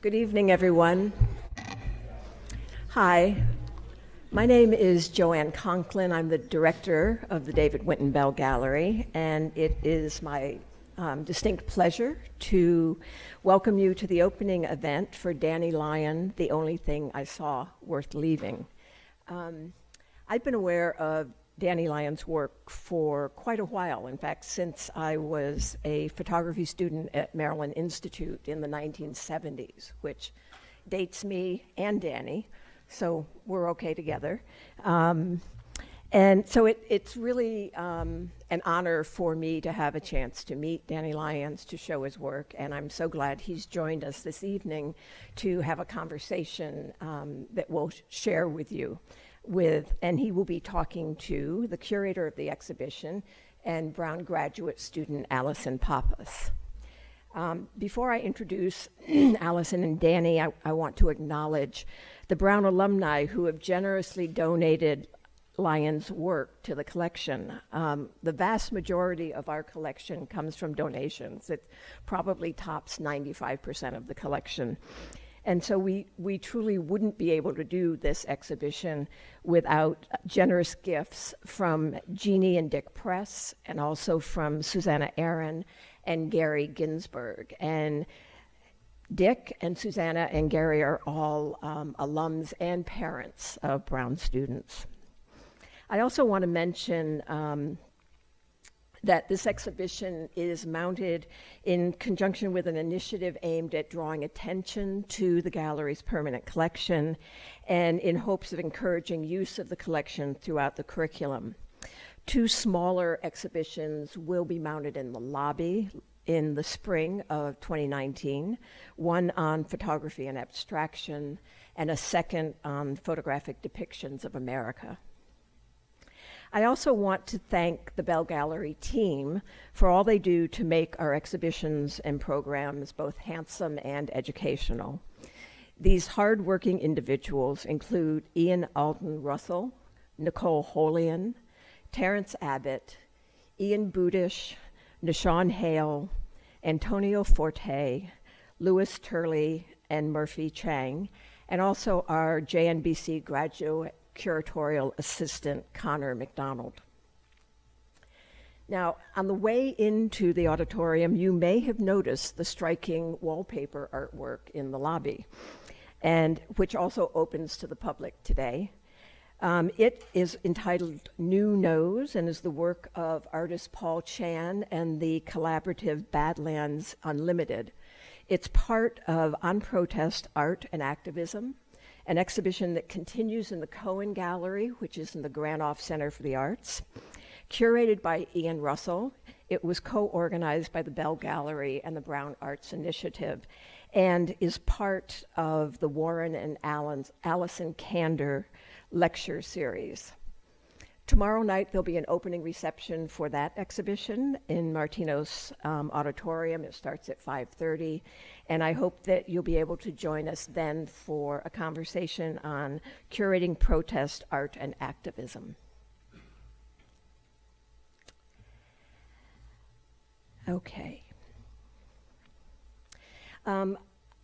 Good evening, everyone. Hi, my name is Joanne Conklin. I'm the director of the David Winton Bell Gallery, and it is my distinct pleasure to welcome you to the opening event for Danny Lyon, The Only Thing I Saw Worth Leaving. I've been aware of Danny Lyon's work for quite a while. In fact, since I was a photography student at Maryland Institute in the 1970s, which dates me and Danny, so we're okay together. And so it's really an honor for me to have a chance to meet Danny Lyons, to show his work, and I'm so glad he's joined us this evening to have a conversation that we'll share with you. And he will be talking to the curator of the exhibition and Brown graduate student Allison Pappas. Before I introduce Allison and Danny, I want to acknowledge the Brown alumni who have generously donated Lyon's work to the collection. The vast majority of our collection comes from donations. It probably tops 95% of the collection. And so we truly wouldn't be able to do this exhibition without generous gifts from Jeannie and Dick Press, and also from Susanna Aaron and Gary Ginsberg. And Dick and Susanna and Gary are all alums and parents of Brown students. I also want to mention that this exhibition is mounted in conjunction with an initiative aimed at drawing attention to the gallery's permanent collection and in hopes of encouraging use of the collection throughout the curriculum. Two smaller exhibitions will be mounted in the lobby in the spring of 2019, one on photography and abstraction, and a second on photographic depictions of America. I also want to thank the Bell Gallery team for all they do to make our exhibitions and programs both handsome and educational. These hardworking individuals include Ian Alton Russell, Nicole Holian, Terrence Abbott, Ian Budish, Nishan Hale, Antonio Forte, Louis Turley, and Murphy Chang, and also our JNBC graduate curatorial assistant, Connor McDonald. Now, on the way into the auditorium, you may have noticed the striking wallpaper artwork in the lobby, and which also opens to the public today. It is entitled New Nose and is the work of artist Paul Chan and the collaborative Badlands Unlimited. It's part of On Protest Art and Activism, an exhibition that continues in the Cohen Gallery, which is in the Granoff Center for the Arts. Curated by Ian Russell, it was co-organized by the Bell Gallery and the Brown Arts Initiative, and is part of the Warren and Allison Kander lecture series. Tomorrow night, there'll be an opening reception for that exhibition in Martino's auditorium. It starts at 5:30, and I hope that you'll be able to join us then for a conversation on curating protest, art, and activism. Okay.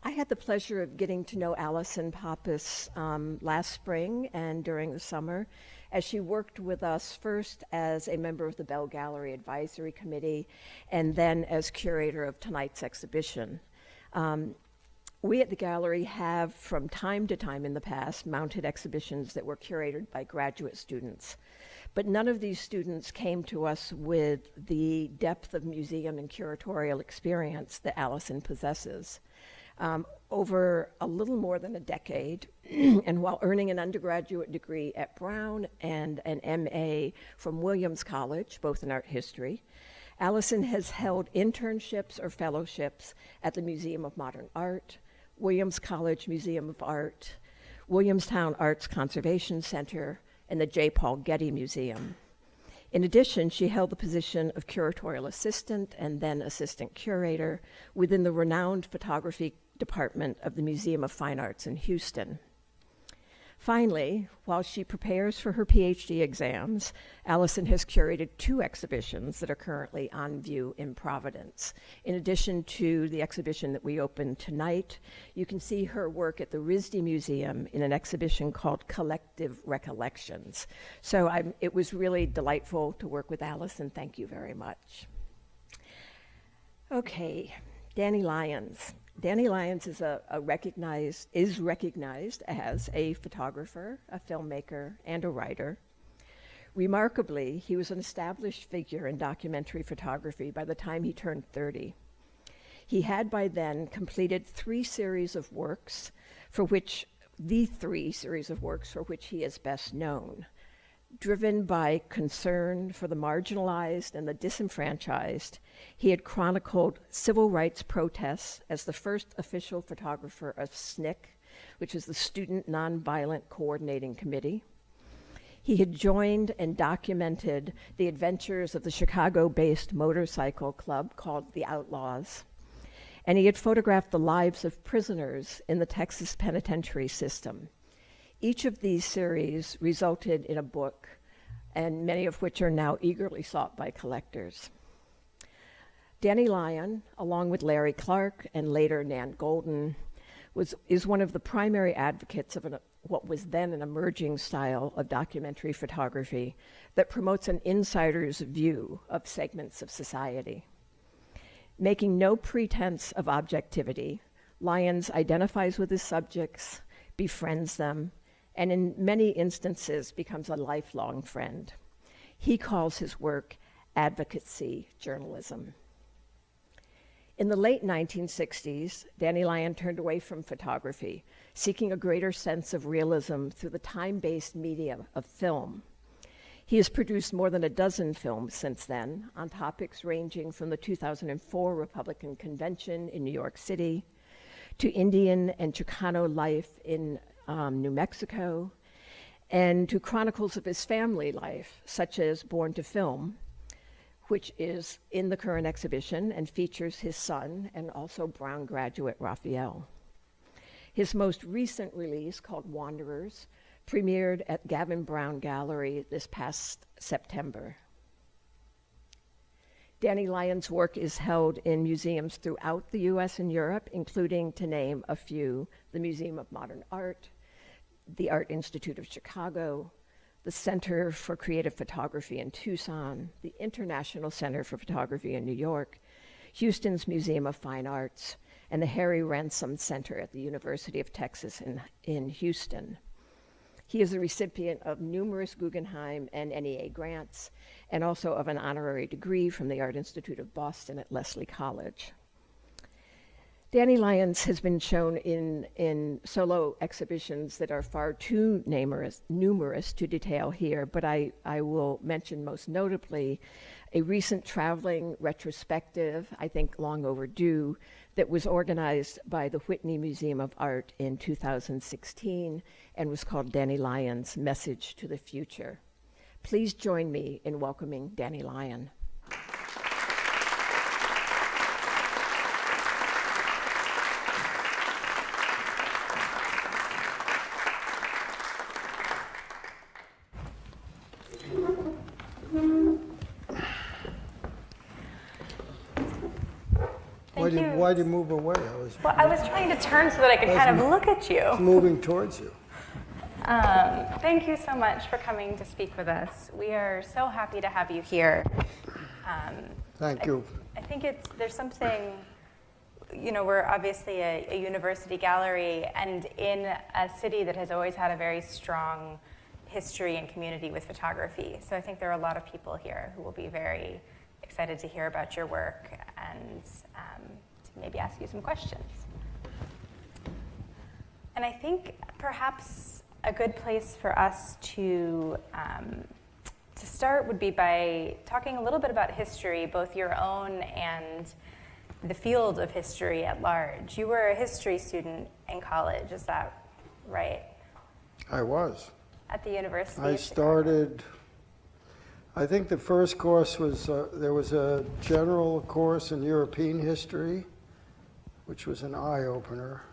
I had the pleasure of getting to know Allison Pappas last spring and during the summer, as she worked with us first as a member of the Bell Gallery Advisory Committee and then as curator of tonight's exhibition. We at the gallery have, from time to time in the past, mounted exhibitions that were curated by graduate students. But none of these students came to us with the depth of museum and curatorial experience that Allison possesses. Over a little more than a decade, and while earning an undergraduate degree at Brown and an MA from Williams College, both in art history, Allison has held internships or fellowships at the Museum of Modern Art, Williams College Museum of Art, Williamstown Arts Conservation Center, and the J. Paul Getty Museum. In addition, she held the position of curatorial assistant and then assistant curator within the renowned photography department of the Museum of Fine Arts in Houston. Finally, while she prepares for her PhD exams, Allison has curated 2 exhibitions that are currently on view in Providence. In addition to the exhibition that we opened tonight, you can see her work at the RISD Museum in an exhibition called Collective Recollections. So it was really delightful to work with Allison. Thank you very much. Okay, Danny Lyons. Danny Lyons is recognized as a photographer, a filmmaker, and a writer. Remarkably, he was an established figure in documentary photography by the time he turned 30. He had by then completed 3 series of works for which he is best known. Driven by concern for the marginalized and the disenfranchised, he had chronicled civil rights protests as the first official photographer of Snick, which is the Student Nonviolent Coordinating Committee. He had joined and documented the adventures of the Chicago-based motorcycle club called the Outlaws. And he had photographed the lives of prisoners in the Texas penitentiary system. Each of these series resulted in a book, and many of which are now eagerly sought by collectors. Danny Lyon, along with Larry Clark and later Nan Golden, is one of the primary advocates of what was then an emerging style of documentary photography that promotes an insider's view of segments of society. Making no pretense of objectivity, Lyons identifies with his subjects, befriends them, and in many instances becomes a lifelong friend. He calls his work advocacy journalism. In the late 1960s, Danny Lyon turned away from photography, seeking a greater sense of realism through the time-based medium of film. He has produced more than a dozen films since then on topics ranging from the 2004 Republican Convention in New York City to Indian and Chicano life in New Mexico, and to chronicles of his family life, such as Born to Film, which is in the current exhibition and features his son and also Brown graduate Raphael. His most recent release, called Wanderers, premiered at Gavin Brown Gallery this past September. Danny Lyon's work is held in museums throughout the US and Europe, including, to name a few, the Museum of Modern Art, the Art Institute of Chicago, the Center for Creative Photography in Tucson, the International Center for Photography in New York, Houston's Museum of Fine Arts, and the Harry Ransom Center at the University of Texas in Houston. He is a recipient of numerous Guggenheim and NEA grants, and also of an honorary degree from the Art Institute of Boston at Lesley College. Danny Lyons has been shown in solo exhibitions that are far too numerous to detail here, but I will mention most notably a recent traveling retrospective, I think long overdue, that was organized by the Whitney Museum of Art in 2016 and was called Danny Lyon's Message to the Future. Please join me in welcoming Danny Lyon. Why'd you move away? I was trying to turn so that I could kind of look at you. Moving towards you. Thank you so much for coming to speak with us. We are so happy to have you here. Thank you. I think there's something, we're obviously a university gallery and in a city that has always had a very strong history and community with photography. So I think there are a lot of people here who will be very excited to hear about your work and to maybe ask you some questions. And I think perhaps a good place for us to start would be by talking a little bit about history, both your own and the field of history at large. You were a history student in college, is that right? I was. At the University I of Chicago. I think the first course was, there was a general course in European history, which was an eye-opener.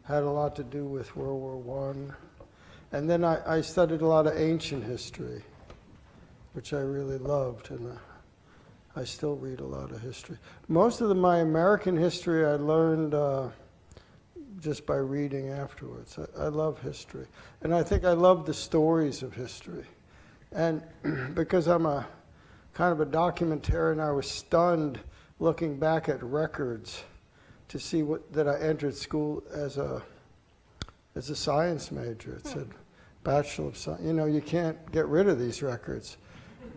Had a lot to do with World War I. And then I studied a lot of ancient history, which I really loved, and I still read a lot of history. Most of my American history I learned just by reading afterwards. I love history. And I think I love the stories of history. And because I'm a kind of a documentarian, I was stunned looking back at records to see that I entered school as a science major. It said Bachelor of Science. You know, you can't get rid of these records.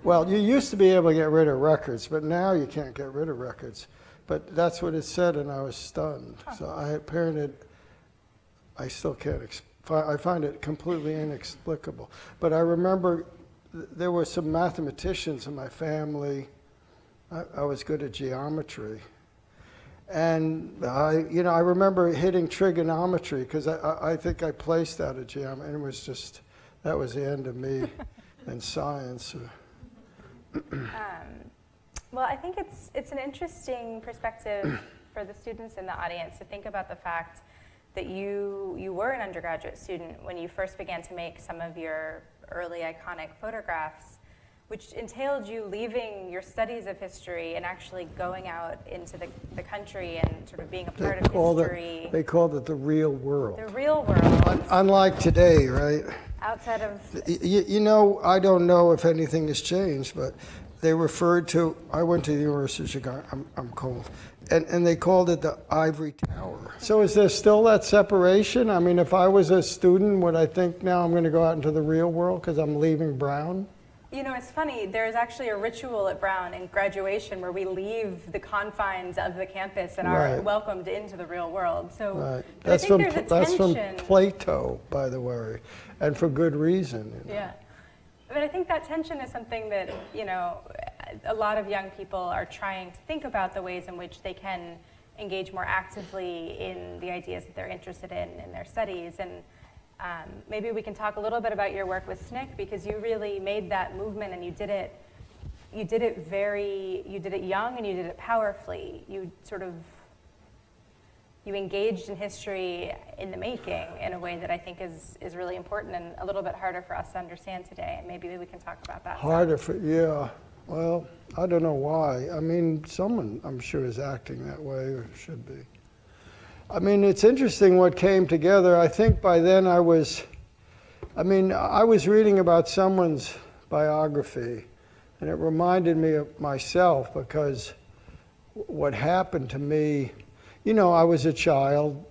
Well, you used to be able to get rid of records, but now you can't get rid of records. But that's what it said, and I was stunned. So I still can't, I find it completely inexplicable. But I remember there were some mathematicians in my family. I was good at geometry. And I remember hitting trigonometry because I think I placed out of geometry, and it was just, that was the end of me and science. Well, I think it's an interesting perspective for the students in the audience to think about the fact that you were an undergraduate student when you first began to make some of your early iconic photographs, which entailed you leaving your studies of history and actually going out into the country and sort of being a part of history. They called it the real world. The real world. Unlike today, right? Outside of... You know, I don't know if anything has changed, but they referred to, I went to the University of Chicago, I'm cold, and they called it the Ivory Tower. So is there still that separation? I mean, if I was a student, would I think now I'm going to go out into the real world because I'm leaving Brown? You know, it's funny, there's actually a ritual at Brown in graduation where we leave the confines of the campus and are welcomed into the real world. So that's from Plato, by the way, and for good reason. You know? Yeah. But I think that tension is something that, you know, a lot of young people are trying to think about the ways in which they can engage more actively in the ideas that they're interested in their studies. And maybe we can talk a little bit about your work with Snick, because you really made that movement and you did it young and you did it powerfully. You engaged in history in the making in a way that I think is really important and a little bit harder for us to understand today. And maybe we can talk about that. Yeah. Well, I don't know why. I mean, someone, I'm sure, is acting that way, or should be. I mean, it's interesting what came together. I think by then I was reading about someone's biography, and it reminded me of myself, because what happened to me, you know, I was a child,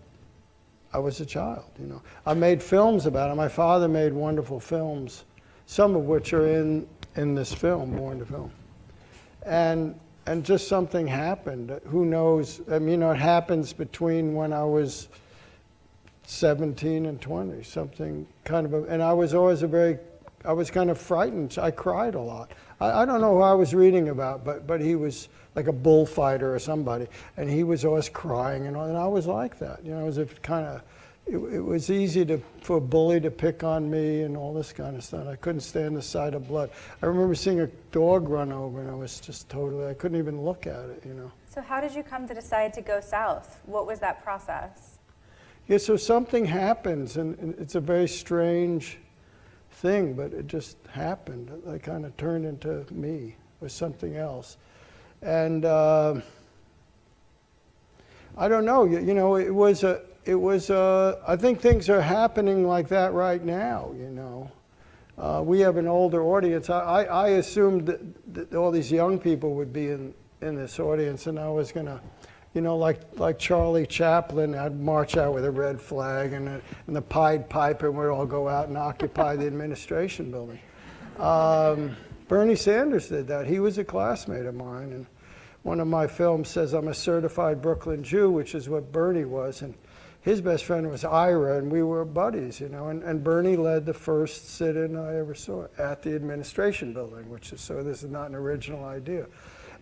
you know. I made films about it. My father made wonderful films, some of which are in this film, Born to Film. And just something happened. Who knows? I mean, you know, it happens between when I was 17 and 20, something kind of, and I was always I was kind of frightened. I cried a lot. I don't know who I was reading about, but he was like a bullfighter or somebody, and he was always crying and all, and I was like that. You know, it was it was easy for a bully to pick on me and all this kind of stuff. I couldn't stand the sight of blood. I remember seeing a dog run over, and I was just I couldn't even look at it, you know. So how did you come to decide to go south? What was that process? Yeah, so something happens, and it's a very strange thing, but it just happened. I kind of turned into me, or something else. And I don't know, you know, I think things are happening like that right now, you know. We have an older audience. I assumed that all these young people would be in this audience, and I was going to, you know, like Charlie Chaplin, I'd march out with a red flag, and the Pied Piper, and we'd all go out and occupy the administration building. Bernie Sanders did that. He was a classmate of mine, and one of my films says I'm a certified Brooklyn Jew, which is what Bernie was, and his best friend was Ira, and we were buddies, you know, and Bernie led the first sit-in I ever saw at the administration building, so this is not an original idea.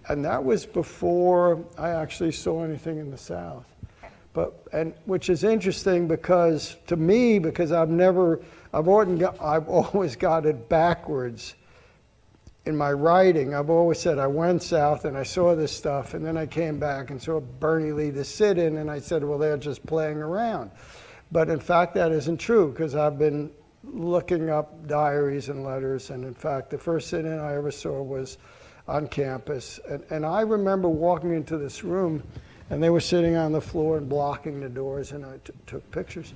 And that was before I actually saw anything in the South. Which is interesting because, to me, because I've always got it backwards in my writing. I've always said I went south and I saw this stuff, and then I came back and saw Bernie lead the sit-in, and I said, well, they're just playing around. But in fact, that isn't true, because I've been looking up diaries and letters, and in fact, the first sit-in I ever saw was on campus. And I remember walking into this room, and they were sitting on the floor and blocking the doors, and I took pictures,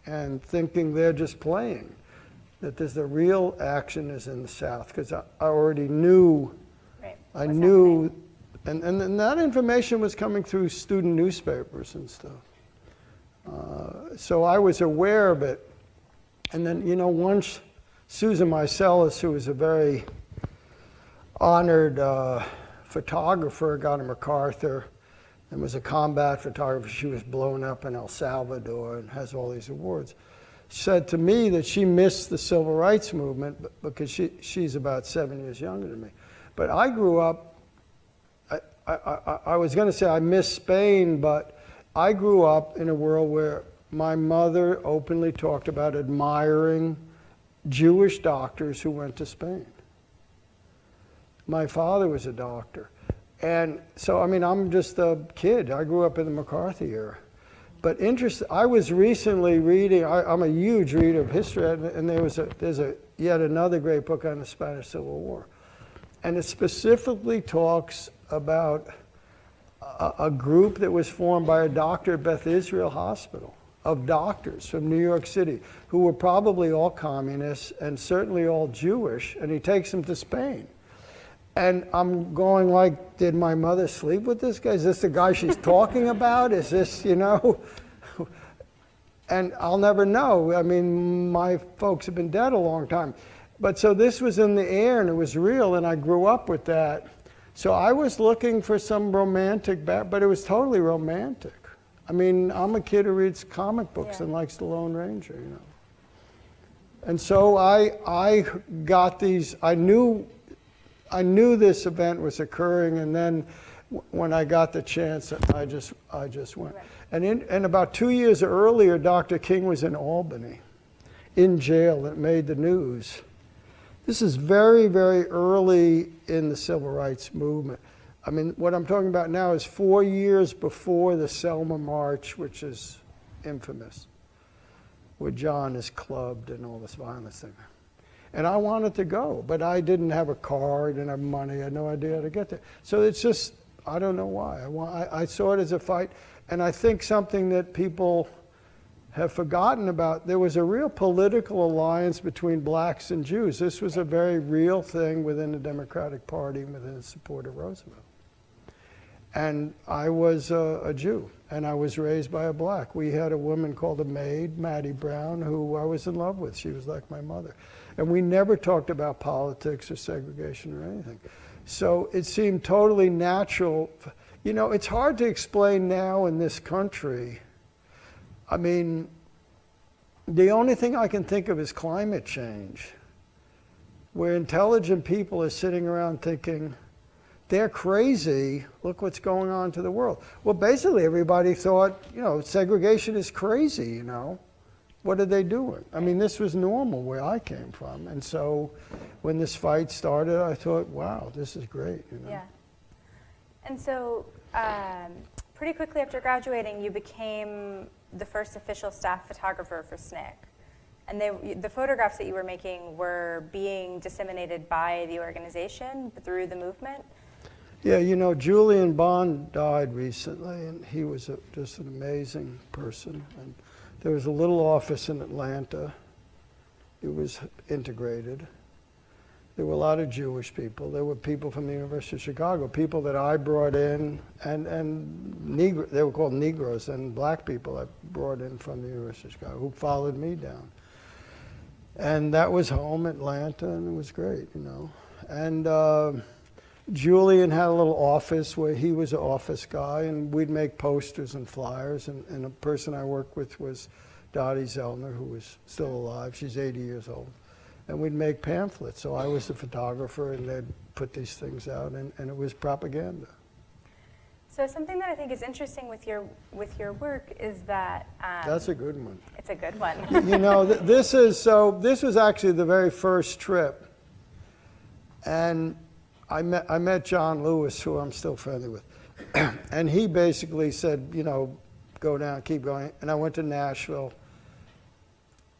and thinking they're just playing, that there's the real action is in the South, because I already knew, right. I knew, and that information was coming through student newspapers and stuff. So I was aware of it. And then, you know, once Susan Meiselas, who was a very honored photographer, got a MacArthur and was a combat photographer. She was blown up in El Salvador and has all these awards. Said to me that she missed the civil rights movement because she's about 7 years younger than me. But I grew up, I was going to say I missed Spain, but I grew up in a world where my mother openly talked about admiring Jewish doctors who went to Spain. My father was a doctor. And so, I mean, I'm just a kid. I grew up in the McCarthy era. But I was recently reading, I'm a huge reader of history, and there's yet another great book on the Spanish Civil War. And it specifically talks about a group that was formed by a doctor at Beth Israel Hospital, of doctors from New York City, who were probably all communists and certainly all Jewish, and he takes them to Spain. And I'm going like, did my mother sleep with this guy? Is this the guy she's talking about? Is this, you know? And I'll never know. I mean, my folks have been dead a long time. But so this was in the air and it was real, and I grew up with that. So I was looking for some romantic but it was totally romantic. I mean, I'm a kid who reads comic books and likes the Lone Ranger, you know. And so I got these, I knew this event was occurring, and then when I got the chance, I just went. Right. And about 2 years earlier, Dr. King was in Albany, in jail. It made the news. This is very, very early in the civil rights movement. I mean, what I'm talking about now is 4 years before the Selma March, which is infamous, where John is clubbed and all this violence thing. And I wanted to go, but I didn't have a car, I didn't have money, I had no idea how to get there. So it's just, I don't know why. I saw it as a fight, and I think something that people have forgotten about, there was a real political alliance between blacks and Jews. This was a very real thing within the Democratic Party and within the support of Roosevelt. And I was a Jew, and I was raised by a black. We had a woman called a maid, Maddie Brown, who I was in love with. She was like my mother. And we never talked about politics or segregation or anything. So it seemed totally natural. You know, it's hard to explain now in this country. I mean, the only thing I can think of is climate change, where intelligent people are sitting around thinking, they're crazy, look what's going on to the world. Well, basically everybody thought, you know, segregation is crazy, you know. What are they doing? I mean, this was normal where I came from. And so when this fight started, I thought, wow, this is great, you know. Yeah. And so pretty quickly after graduating, you became the first official staff photographer for Snick. And the photographs that you were making were being disseminated by the organization through the movement? Yeah, you know, Julian Bond died recently, and he was just an amazing person. And there was a little office in Atlanta. It was integrated. There were a lot of Jewish people. There were people from the University of Chicago, people that I brought in, and Negro, they were called Negroes, and black people I brought in from the University of Chicago who followed me down. And that was home, Atlanta, and it was great, you know. And Julian had a little office where he was an office guy, and we'd make posters and flyers, and a person I worked with was Dottie Zellner, who was still alive. She's 80 years old. And we'd make pamphlets. So I was the photographer, and they'd put these things out, and it was propaganda. So something that I think is interesting with your work is that that's a good one. It's a good one. You know, this was actually the very first trip, and I met John Lewis, who I'm still friendly with, and he basically said, you know, go down, keep going. And I went to Nashville,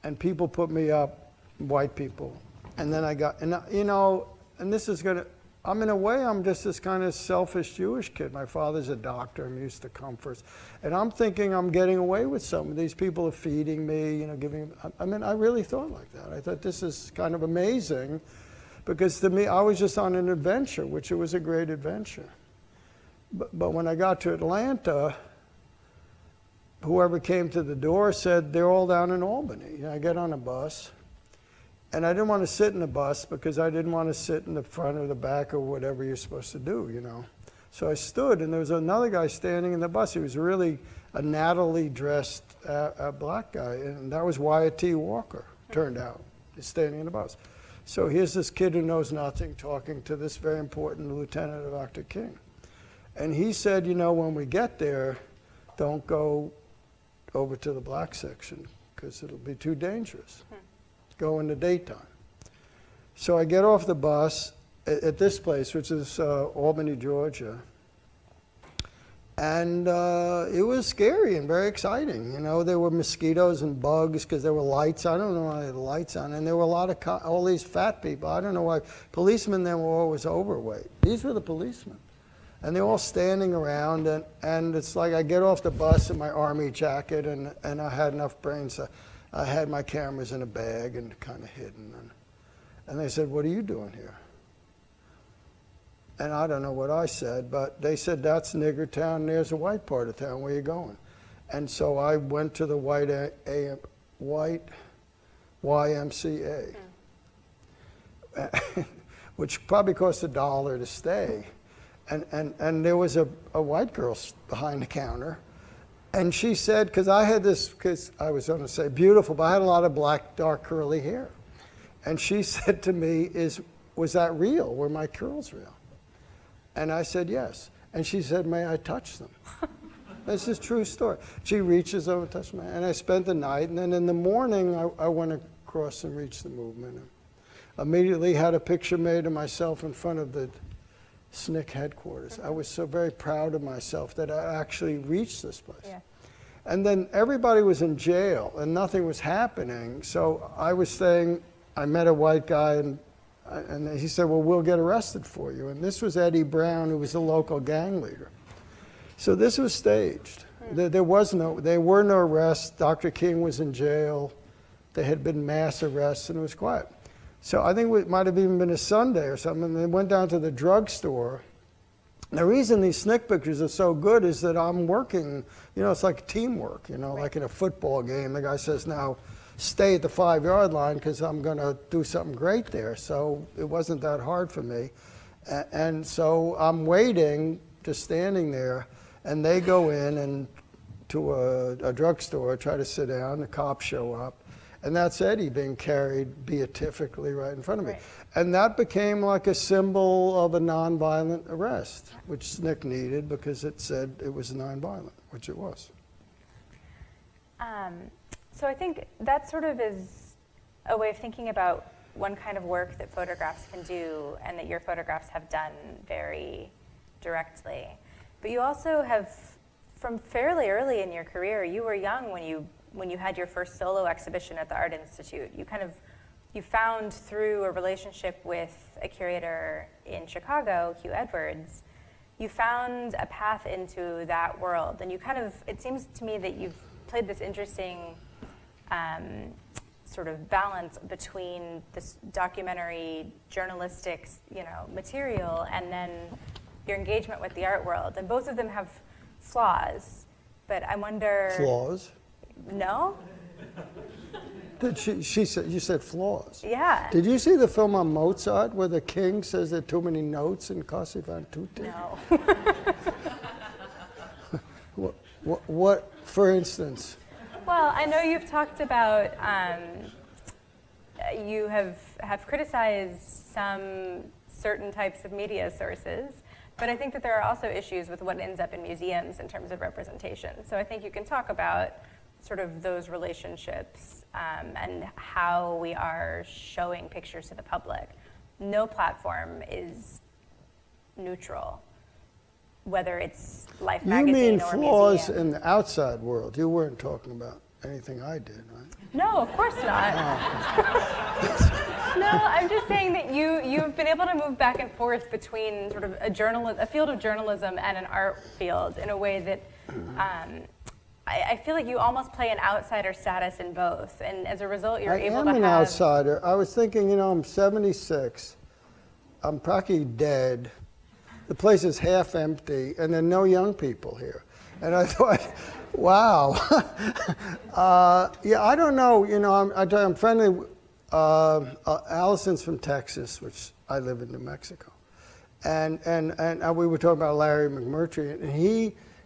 and people put me up, white people. And then I got, and you know, and this is gonna, in a way, I'm just this kind of selfish Jewish kid. My father's a doctor, I'm used to comforts. And I'm thinking I'm getting away with something. These people are feeding me, you know, giving, I mean, I really thought like that. I thought this is kind of amazing, because to me, I was just on an adventure, which it was a great adventure. But when I got to Atlanta, whoever came to the door said, they're all down in Albany. You know, I get on a bus. And I didn't want to sit in the bus because I didn't want to sit in the front or the back or whatever you're supposed to do, you know. So I stood, and there was another guy standing in the bus. He was really a nattily dressed black guy, and that was Wyatt T. Walker, turned out. He's standing in the bus. So here's this kid who knows nothing talking to this very important lieutenant of Dr. King. And he said, you know, when we get there, don't go over to the black section because it'll be too dangerous. Go in the daytime. So I get off the bus at this place, which is Albany, Georgia. And it was scary and very exciting. You know, there were mosquitoes and bugs because there were lights. I don't know why the lights on. And there were a lot of, all these fat people. I don't know why. Policemen then were always overweight. These were the policemen. And they're all standing around. And it's like I get off the bus in my army jacket, and I had enough brains. I had my cameras in a bag and kind of hidden. And they said, what are you doing here? And I don't know what I said, but they said, that's nigger town, there's a white part of town, where you going? And so I went to the white YMCA, which probably cost $1 to stay. And there was a white girl behind the counter. And she said, because I had this, because I was going to say beautiful, but I had a lot of black, dark, curly hair. And she said to me, was that real? Were my curls real? And I said, yes. And she said, may I touch them? This is a true story. She reaches over and touches me. And I spent the night. And then in the morning, I went across and reached the movement. And immediately had a picture made of myself in front of the Snick headquarters. I was so very proud of myself that I actually reached this place. Yeah. And then everybody was in jail and nothing was happening. So I was saying, I met a white guy and he said, well, we'll get arrested for you. And this was Eddie Brown, who was a local gang leader. So this was staged. There were no arrests. Dr. King was in jail. There had been mass arrests and it was quiet. So I think it might have even been a Sunday or something, and they went down to the drugstore. The reason these Snick pictures are so good is that I'm working, you know, it's like teamwork, you know, like in a football game. The guy says, now stay at the 5-yard line because I'm going to do something great there. So it wasn't that hard for me. And so I'm waiting, just standing there, and they go in and to a drugstore, try to sit down, the cops show up. And that's Eddie being carried beatifically right in front of me. Right. And that became like a symbol of a nonviolent arrest, which Snick needed because it said it was nonviolent, which it was. So I think that sort of is a way of thinking about one kind of work that photographs can do and that your photographs have done very directly. But you also have, from fairly early in your career, you were young when you had your first solo exhibition at the Art Institute. You found through a relationship with a curator in Chicago, Hugh Edwards, you found a path into that world. And it seems to me that you've played this interesting sort of balance between this documentary journalistic, material and then your engagement with the art world. And both of them have flaws, but I wonder... Flaws? No? She said, you said flaws. Yeah. Did you see the film on Mozart where the king says there are too many notes in Così fan tutte? No. What, for instance? Well, I know you've talked about, you have criticized some certain types of media sources, but I think that there are also issues with what ends up in museums in terms of representation. So I think you can talk about sort of those relationships and how we are showing pictures to the public. No platform is neutral, whether it's Life magazine or a museum. You mean flaws in the outside world? You weren't talking about anything I did, right? No, of course not. No, I'm just saying that you've been able to move back and forth between sort of a field of journalism and an art field in a way that I feel like you almost play an outsider status in both, and as a result, you're able to have... I am an outsider. I was thinking, you know, I'm 76. I'm practically dead. The place is half empty, and there are no young people here. And I thought, wow. Yeah, I don't know. You know, I'm friendly. Allison's from Texas, which I live in New Mexico. And we were talking about Larry McMurtry, and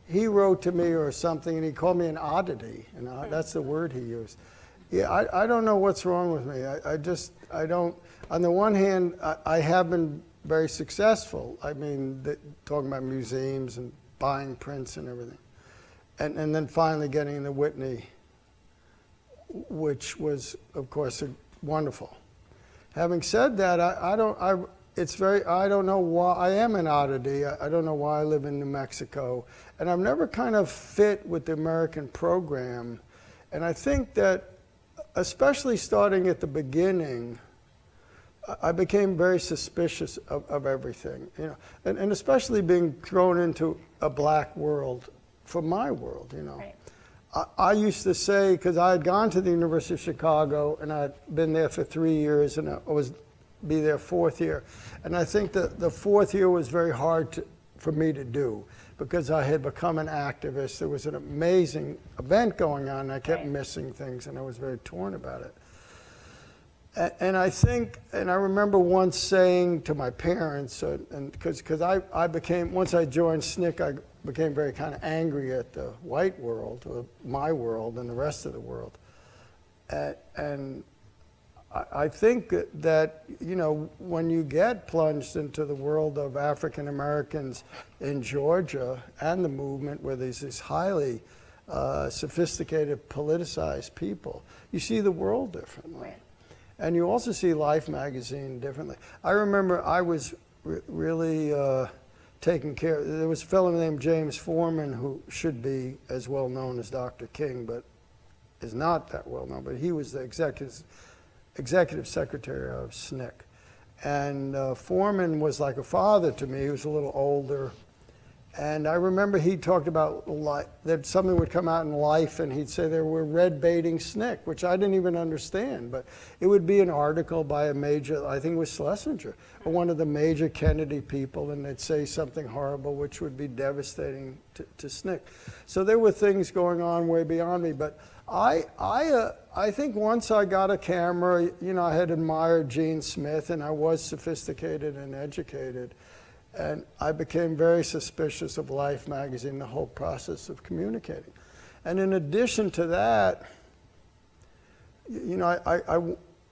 he wrote to me or something, and he called me an oddity. And that's the word he used. Yeah, I don't know what's wrong with me. I don't. On the one hand, I have been very successful. I mean, talking about museums and buying prints and everything. And then finally getting the Whitney, which was, of course, wonderful. Having said that, I don't know why. I am an oddity. I don't know why I live in New Mexico. And I've never kind of fit with the American program. And I think that, especially starting at the beginning, I became very suspicious of everything, you know, and especially being thrown into a black world for my world, you know. Right. I used to say, because I had gone to the University of Chicago and I'd been there for 3 years and I was be there 4th year, and I think that the 4th year was very hard for me to do because I had become an activist. There was an amazing event going on and I kept missing things and I was very torn about it. And I think, and I remember once saying to my parents, and because I became, once I joined Snick, I became very kind of angry at the white world, or my world, and the rest of the world. And I think that, you know, when you get plunged into the world of African Americans in Georgia and the movement, where there's these highly sophisticated, politicized people, you see the world differently. Right. And you also see Life magazine differently. I remember I was really taking care. There was a fellow named James Foreman who should be as well known as Dr. King, but is not that well known. But he was the executive secretary of Snick. And Foreman was like a father to me. He was a little older. And I remember he talked about that something would come out in Life and he'd say they were red baiting Snick, which I didn't even understand. But it would be an article by a major, I think it was Schlesinger, or one of the major Kennedy people, and they'd say something horrible which would be devastating to Snick. So there were things going on way beyond me. But I think once I got a camera, you know, I had admired Gene Smith and I was sophisticated and educated. And I became very suspicious of Life magazine, the whole process of communicating. And in addition to that, you know,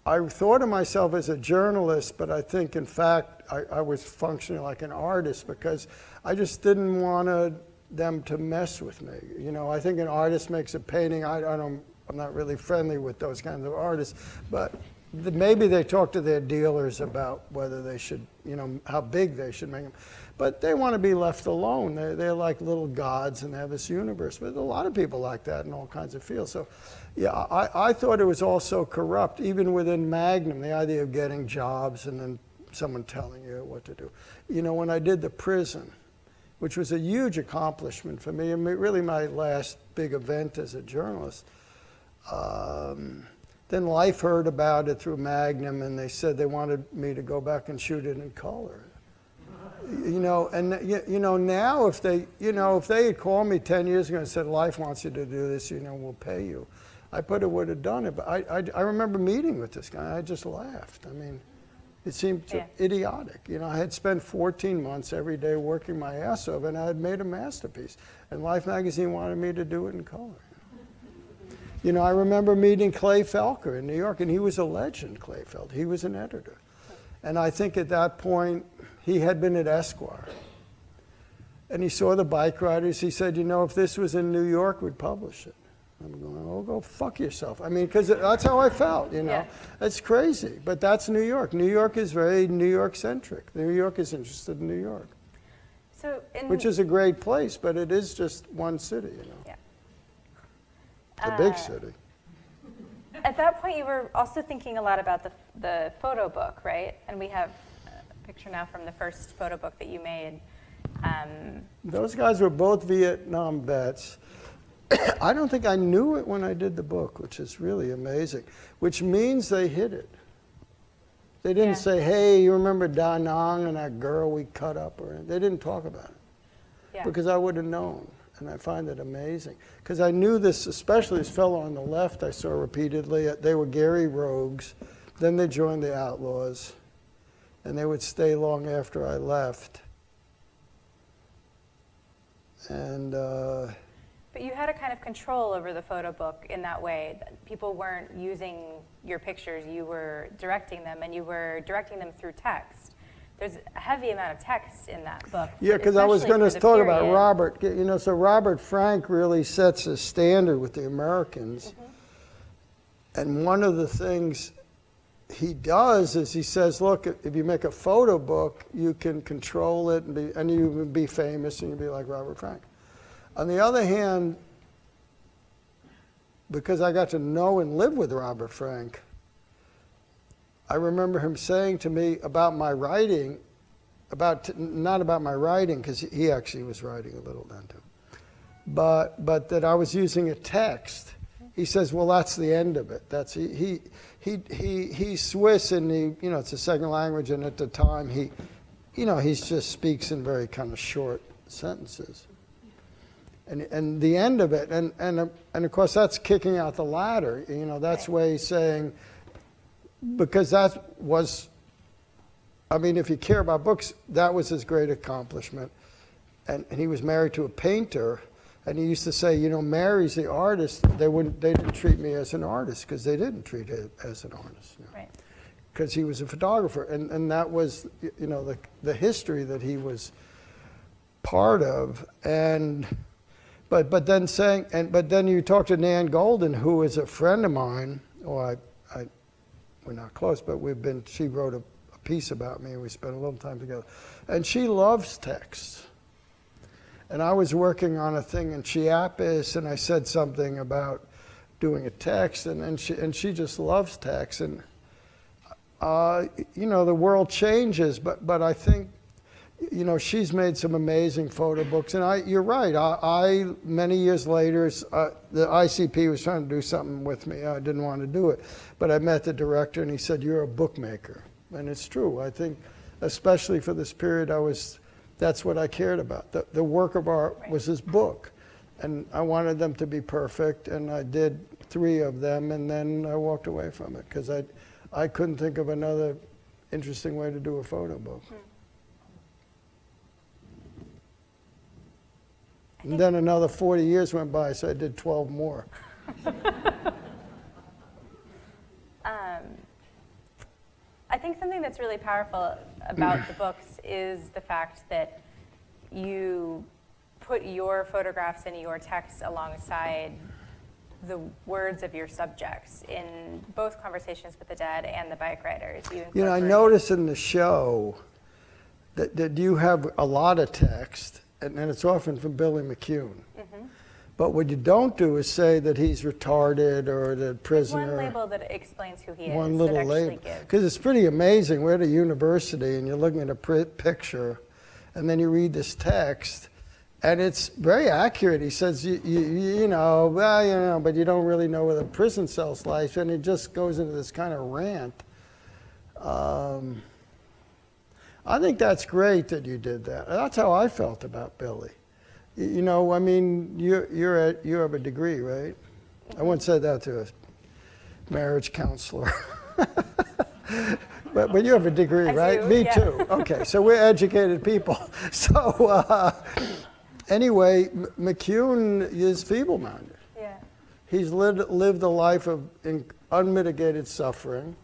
I thought of myself as a journalist, but I think, in fact, I was functioning like an artist because I just didn't want them to mess with me. You know, I think an artist makes a painting. I'm not really friendly with those kinds of artists, but maybe they talk to their dealers about whether they should, you know, how big they should make them. But they want to be left alone. They're like little gods and they have this universe. But a lot of people like that in all kinds of fields. So, yeah, I thought it was also corrupt, even within Magnum, the idea of getting jobs and then someone telling you what to do. You know, when I did The Prison, which was a huge accomplishment for me, and really my last big event as a journalist, then Life heard about it through Magnum, and they said they wanted me to go back and shoot it in color. You know, and you know, now if they had called me 10 years ago and said Life wants you to do this, you know, we'll pay you, I probably would have done it. But I remember meeting with this guy. I just laughed. I mean, it seemed idiotic. You know, I had spent 14 months every day working my ass off, and I had made a masterpiece. And Life magazine wanted me to do it in color. You know, I remember meeting Clay Felker in New York, and he was a legend, Clay Felker. He was an editor. And I think at that point, he had been at Esquire. And he saw the bike riders. He said, you know, if this was in New York, we'd publish it. I'm going, oh, go fuck yourself. I mean, because that's how I felt, you know. Yeah. That's crazy. But that's New York. New York is very New York-centric. New York is interested in New York. So which is a great place, but it is just one city, you know. Yeah. It's a big city. At that point, you were also thinking a lot about the photo book, right? And we have a picture now from the first photo book that you made. Those guys were both Vietnam vets. I don't think I knew it when I did the book, which is really amazing, which means they hid it. They didn't say, hey, you remember Da Nang and that girl we cut up? Or they didn't talk about it because I would have known. And I find it amazing. Because I knew this, especially this fellow on the left I saw repeatedly. They were Gary Rogues. Then they joined the Outlaws. And they would stay long after I left. And but you had a kind of control over the photo book in that way. People weren't using your pictures, you were directing them, and you were directing them through text. There's a heavy amount of text in that book. Yeah, because I was going to talk about Robert. You know, so Robert Frank really sets a standard with the Americans. And one of the things he does is he says, look, if you make a photo book, you can control it and you can be famous and you can be like Robert Frank. On the other hand, because I got to know and live with Robert Frank, I remember him saying to me about my writing, not about my writing, because he actually was writing a little then too, but that I was using a text. He says, well, that's the end of it. That's he's Swiss and it's a second language, and at the time he just speaks in very kind of short sentences. And the end of it, and of course that's kicking out the ladder. That's why he's saying, because that was, I mean, if you care about books, that was his great accomplishment. And he was married to a painter, and he used to say, Mary's the artist. They didn't treat me as an artist because they didn't treat him as an artist. Right. Because he was a photographer, and that was, the history that he was part of. And but then you talk to Nan Golden, who is a friend of mine. We're not close, but she wrote a piece about me, and we spent a little time together. And she loves text. And I was working on a thing in Chiapas, and I said something about doing a text, and she just loves text. And the world changes, but I think she's made some amazing photo books. And you're right. I many years later, the ICP was trying to do something with me. I didn't want to do it, but I met the director, and he said, "You're a bookmaker," and it's true. I think, especially for this period, that's what I cared about. The work of art was his book, and I wanted them to be perfect, and I did 3 of them, and then I walked away from it because I couldn't think of another interesting way to do a photo book. And then another 40 years went by, so I did 12 more. I think something that's really powerful about the books is the fact that you put your photographs and your text alongside the words of your subjects in both Conversations with the Dead and The Bike Riders. I notice in the show that you have a lot of text, and it's often from Billy McCune. But what you don't do is say that he's retarded or the prisoner. One label that explains who he is. One little label. Because it's pretty amazing. We're at a university and you're looking at a picture, and then you read this text, and it's very accurate. He says, but you don't really know what a prison cell's like, and it just goes into this kind of rant. I think that's great that you did that. That's how I felt about Billy. You have a degree, right? I once said that to a marriage counselor. but you have a degree, right? Me too. Okay, so we're educated people. So anyway, McCune is feeble-minded. Yeah. He's lived a life of unmitigated suffering.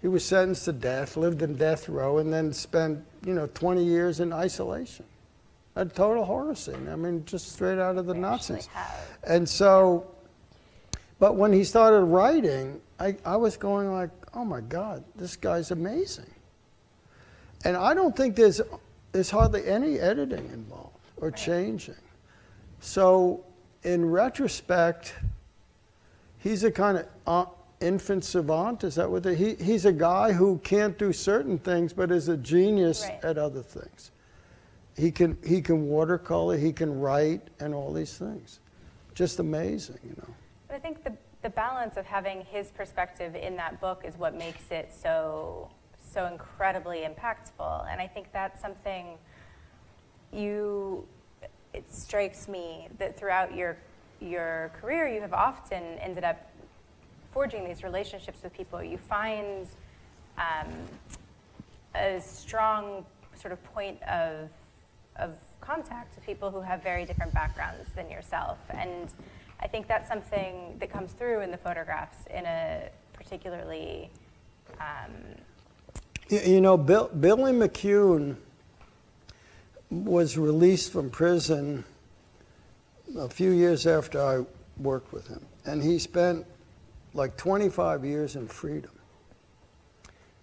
He was sentenced to death, lived in death row, and then spent 20 years in isolation. A total horror scene. I mean, just straight out of the Nazis. And so, but when he started writing, I was going like, oh my God, this guy's amazing. And I don't think there's hardly any editing involved or changing. So in retrospect, he's a kind of infant savant. Is that what he's a guy who can't do certain things, but is a genius at other things. He can watercolor, he can write, and all these things. Just amazing, you know. But I think the balance of having his perspective in that book is what makes it so incredibly impactful. And I think that's something it strikes me that throughout your career, you have often ended up forging these relationships with people. You find a strong sort of point of contact with people who have very different backgrounds than yourself. And I think that's something that comes through in the photographs in a particularly... You know, Billy McCune was released from prison a few years after I worked with him. And he spent like 25 years in freedom.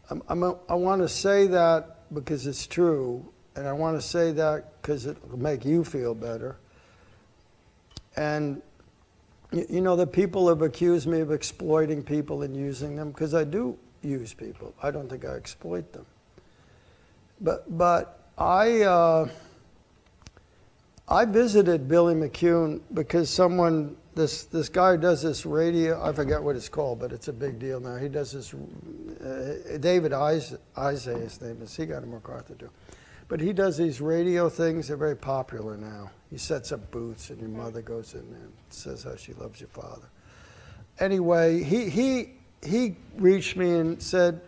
I want to say that because it's true, and I want to say that because it'll make you feel better. And you know, the people have accused me of exploiting people and using them, because I do use people. I don't think I exploit them. But I visited Billy McCune because this guy does this radio, I forget what it's called, but it's a big deal now. He does this, David Isay, his name is, he got a MacArthur too. But he does these radio things, they're very popular now. He sets up booths and your mother goes in there and says how she loves your father. Anyway, he reached me and said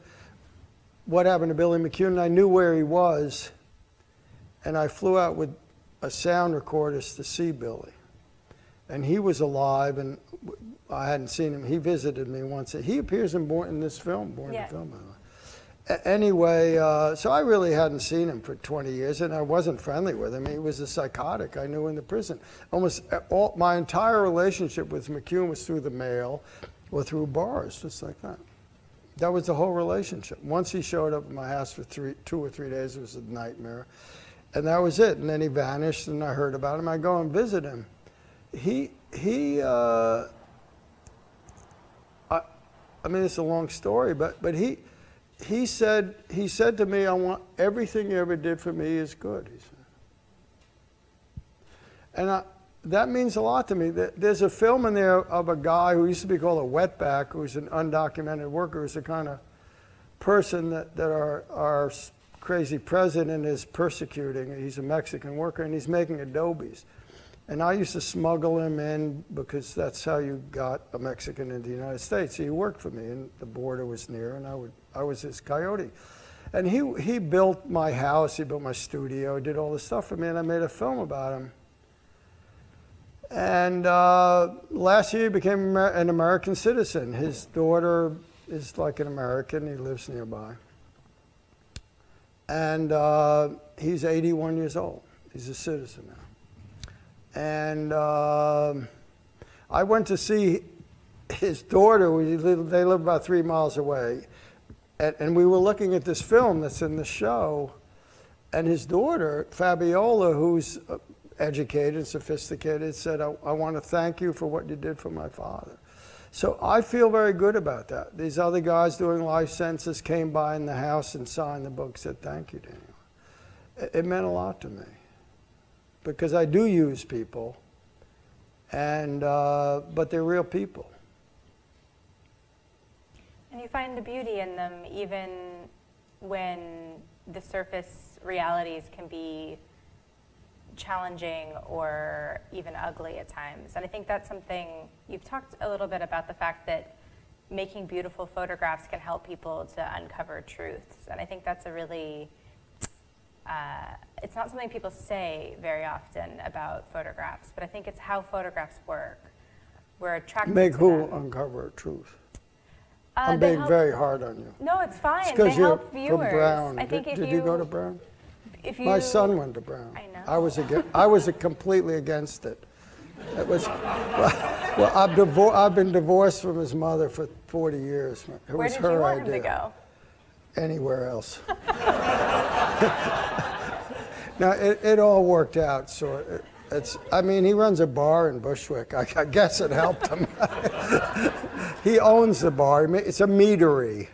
what happened to Billy McCune, and I knew where he was, and I flew out with a sound recordist to see Billy. And he was alive, and I hadn't seen him. He visited me once. He appears in this film, Born to Film, by the way. Anyway, so I really hadn't seen him for 20 years, and I wasn't friendly with him. He was a psychotic I knew in the prison. Almost my entire relationship with McCune was through the mail or through bars, just like that. That was the whole relationship. Once he showed up at my house for 2 or 3 days, it was a nightmare. And that was it. And then he vanished, and I heard about him. I go and visit him. I mean, it's a long story, but he said to me, I want everything you ever did for me is good, he said. And that means a lot to me. There's a film in there of a guy who used to be called a wetback, who's an undocumented worker, who's the kind of person that our crazy president is persecuting. He's a Mexican worker, and he's making adobes. And I used to smuggle him in because that's how you got a Mexican into the United States. He worked for me, and the border was near, and I was his coyote. And he built my house, he built my studio, did all this stuff for me, and I made a film about him. And last year he became an American citizen. His daughter is like an American, he lives nearby. And he's 81 years old. He's a citizen now. And I went to see his daughter. They live about 3 miles away. And we were looking at this film that's in the show. And his daughter, Fabiola, who's educated and sophisticated, said, I want to thank you for what you did for my father. So I feel very good about that. These other guys doing life sentences came by in the house and signed the book, said, thank you, Daniel. It meant a lot to me, because I do use people, and but they're real people. And you find the beauty in them even when the surface realities can be challenging or even ugly at times. And I think that's something, you've talked a little bit about the fact that making beautiful photographs can help people to uncover truths. And I think that's a really, it's not something people say very often about photographs, but I think it's how photographs work. We're attracted to them. Make who uncover a truth? I'm being very hard on you. No, it's fine. It's they help you're viewers. From Brown. I think Did you go to Brown? My son went to Brown. I know. I was completely against it. It was, well, I've been divorced from his mother for 40 years. It was her idea. Where did you want him to go? Anywhere else. Now, it all worked out. So I mean, he runs a bar in Bushwick. I guess it helped him. He owns the bar. It's a meadery.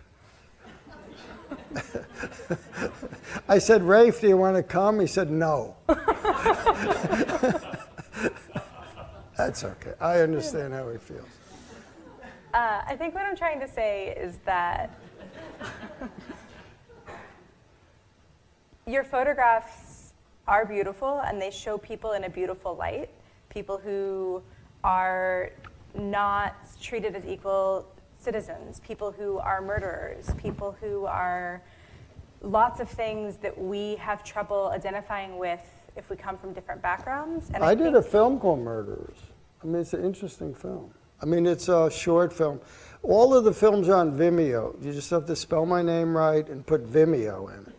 I said, Rafe, do you want to come? He said, no. That's okay. I understand how he feels. I think what I'm trying to say is that your photographs are beautiful and they show people in a beautiful light, people who are not treated as equal citizens, people who are murderers, people who are lots of things that we have trouble identifying with if we come from different backgrounds. And I did a film called Murderers. I mean, it's an interesting film. I mean, it's a short film. All of the films are on Vimeo. You just have to spell my name right and put Vimeo in it.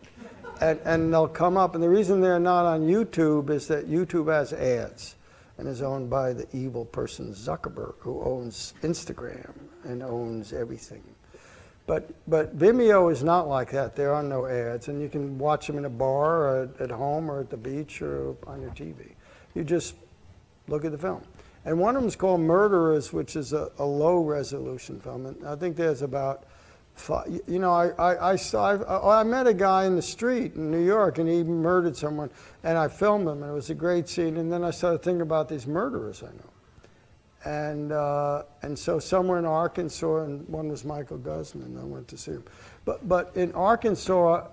And they'll come up. And the reason they're not on YouTube is that YouTube has ads and is owned by the evil person Zuckerberg, who owns Instagram and owns everything. But Vimeo is not like that. There are no ads, and you can watch them in a bar or at home or at the beach or on your TV. You just look at the film. And one of them is called Murderers, which is a low-resolution film. And I think there's about five. You know, I met a guy in the street in New York, and he murdered someone, and I filmed him, and it was a great scene. And then I started thinking about these murderers I know. And so somewhere in Arkansas, and one was Michael Guzman, I went to see him. But in Arkansas,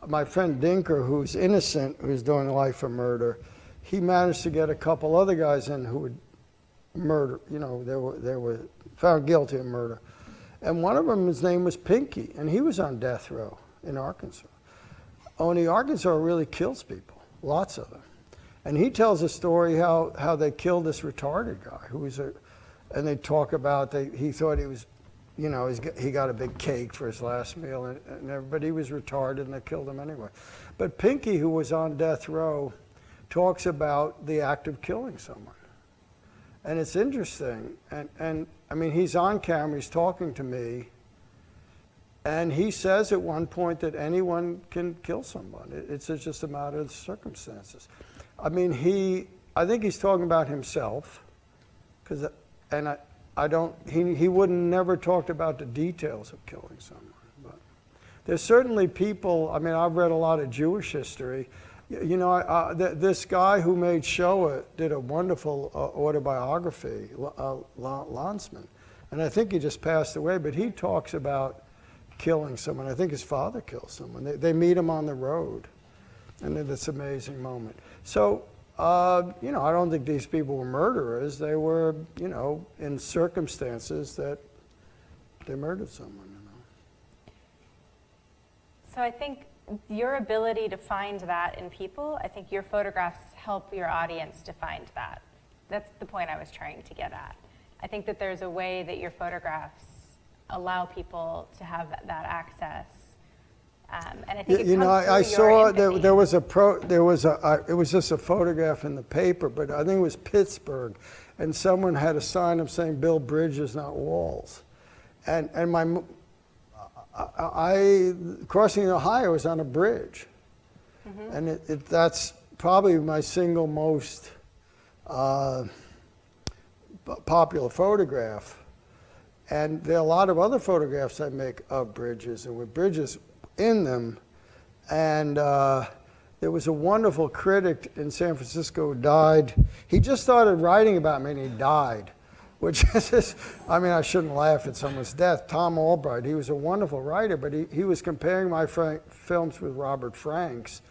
my friend Dinker, who's innocent, who's doing life for murder, he managed to get a couple other guys in who would murder, you know, they were found guilty of murder. And one of them, his name was Pinky, and he was on death row in Arkansas. Only Arkansas really kills people, lots of them. And he tells a story how they killed this retarded guy who was and they talk about, he thought he was, you know, he got a big cake for his last meal, but he was retarded and they killed him anyway. But Pinky, who was on death row, talks about the act of killing someone. And it's interesting, and I mean, he's on camera, he's talking to me, and he says at one point that anyone can kill someone. It's just a matter of the circumstances. I mean, I think he's talking about himself, he wouldn't never talked about the details of killing someone. But there's certainly people, I mean, I've read a lot of Jewish history. You know, this guy who made Shoah did a wonderful autobiography, Lanzmann, and I think he just passed away, but he talks about killing someone. I think his father killed someone. They meet him on the road, and then this amazing moment. So, you know, I don't think these people were murderers. They were, you know, in circumstances that they murdered someone, you know. So I think your ability to find that in people, I think your photographs help your audience to find that. That's the point I was trying to get at. I think that there's a way that your photographs allow people to have that access. And I think you know, I saw there was it was just a photograph in the paper, but I think it was Pittsburgh, and someone had a sign up saying "Build bridges, not walls," and I crossing Ohio was on a bridge, and that's probably my single most popular photograph. And there are a lot of other photographs I make of bridges and with bridges in them. And there was a wonderful critic in San Francisco who died. He just started writing about me and he died, which is, I mean, I shouldn't laugh at someone's death. Tom Albright, he was a wonderful writer, but he was comparing my films with Robert Frank's,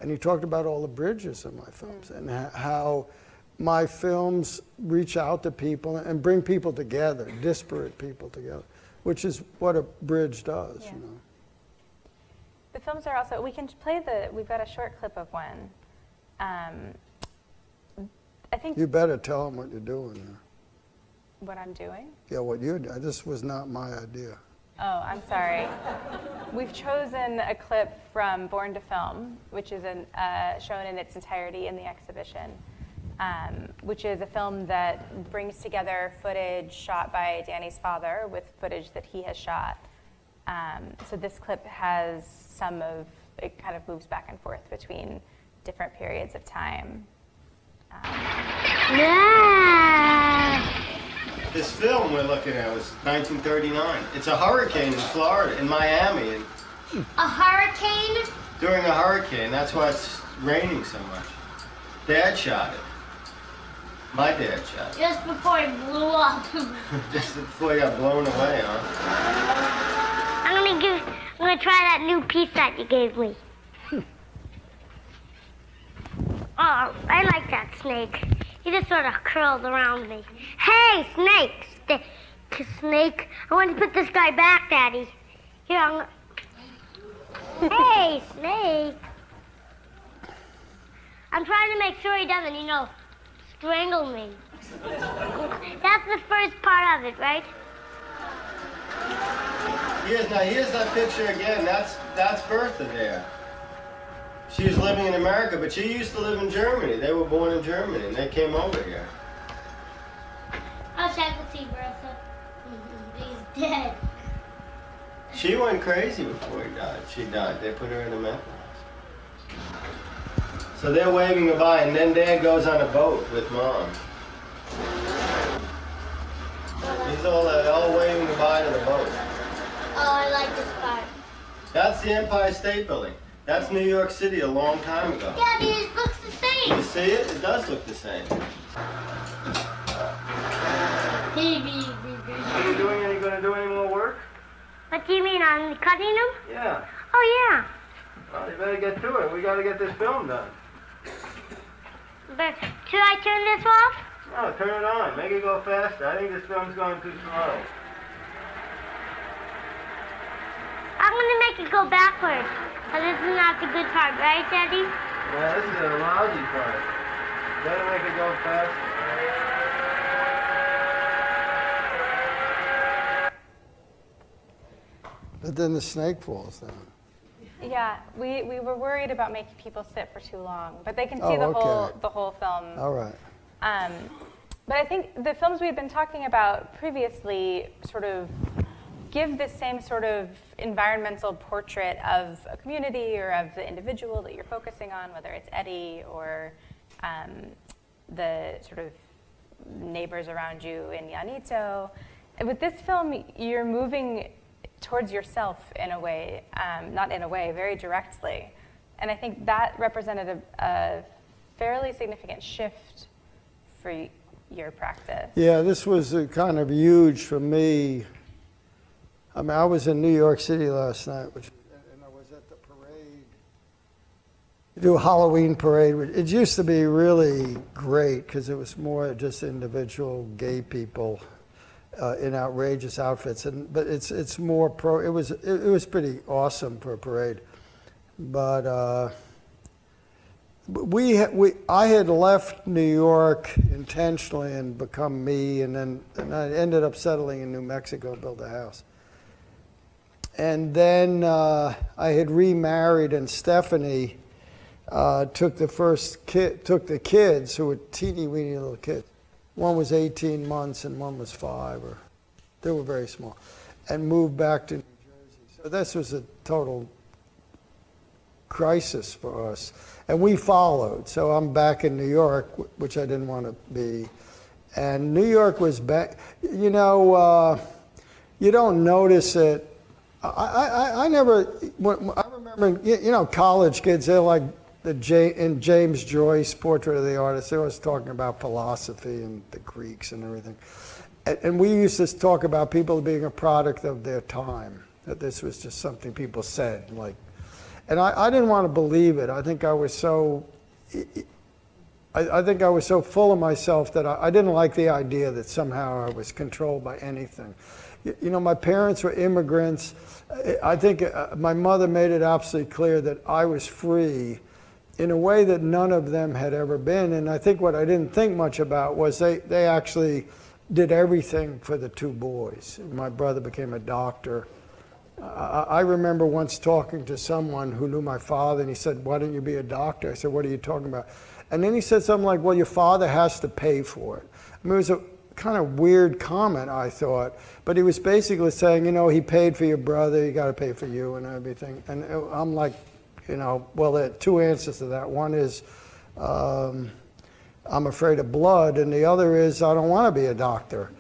and he talked about all the bridges in my films and how my films reach out to people and bring people together, disparate people together, which is what a bridge does, you know. The films are also, we can play we've got a short clip of one. I think— You better tell them what you're doing there. What I'm doing? Yeah, what you're doing. This was not my idea. Oh, I'm sorry. We've chosen a clip from Born to Film, which is shown in its entirety in the exhibition, which is a film that brings together footage shot by Danny's father with footage that he has shot. So this clip has it kind of moves back and forth between different periods of time. This film we're looking at was 1939. It's a hurricane in Florida, in Miami. And a hurricane? During a hurricane, that's why it's raining so much. Dad shot it. My dad shot it. Just before it blew up. Just before he got blown away, huh? I'm gonna try that new piece that you gave me. Oh, I like that snake. He just sort of curls around me. Hey, snake! Snake, I want to put this guy back, Daddy. Here, Hey, snake! I'm trying to make sure he doesn't, strangle me. That's the first part of it, right? Here's that picture again. That's Bertha there. She was living in America, but she used to live in Germany. They were born in Germany, and they came over here. I wish I could see Bertha. He's dead. She went crazy before he died. She died. They put her in a mental house. So they're waving goodbye, and then Dad goes on a boat with Mom. He's all waving goodbye to the boat. Oh, I like this part. That's the Empire State Building. That's New York City a long time ago. Daddy, it looks the same. You see it? It does look the same. Are you going to do any more work? What do you mean, I'm cutting them? Yeah. Oh, yeah. Well, you better get to it. We got to get this film done. But should I turn this off? No, turn it on. Make it go faster. I think this film's going too slow. I'm going to make it go backwards. So this is not the good part, right, Daddy? Yeah, this is a lousy part. Better make it go faster. But then the snake falls down. Yeah, we were worried about making people sit for too long, but they can see the whole film. All right. But I think the films we've been talking about previously sort of give the same sort of environmental portrait of a community or of the individual that you're focusing on, whether it's Eddie or the sort of neighbors around you in Llanito. And with this film, you're moving towards yourself in a way, not in a way, very directly. And I think that represented a fairly significant shift for your practice. Yeah, this was kind of huge for me. I mean, I was in New York City last night, and I was at the parade. You do a Halloween parade. It used to be really great because it was more just individual gay people in outrageous outfits, but it's more pro. It was pretty awesome for a parade, but I had left New York intentionally and become me, and I ended up settling in New Mexico, built a house, and then I had remarried, and Stephanie took the kids who were teeny weeny little kids. One was 18 months and one was 5, or they were very small, and moved back to New Jersey. So this was a total crisis for us. And we followed. So I'm back in New York, which I didn't want to be. And New York was back. You know, you don't notice it. I remember, college kids, they're like, in James Joyce, Portrait of the Artist, they was talking about philosophy and the Greeks and everything. And we used to talk about people being a product of their time, that this was just something people said. And I didn't want to believe it. I think I was so full of myself that I didn't like the idea that somehow I was controlled by anything. You know, my parents were immigrants. I think my mother made it absolutely clear that I was free in a way that none of them had ever been. And I think what I didn't think much about was they actually did everything for the 2 boys. My brother became a doctor. I remember once talking to someone who knew my father, and he said, "Why don't you be a doctor?" I said, "What are you talking about?" And then he said something like, "Well, your father has to pay for it." I mean, it was a kind of weird comment, I thought, but he was basically saying, he paid for your brother, he got to pay for you and everything. And I'm like, well, there are 2 answers to that. One is, I'm afraid of blood, and the other is, I don't want to be a doctor.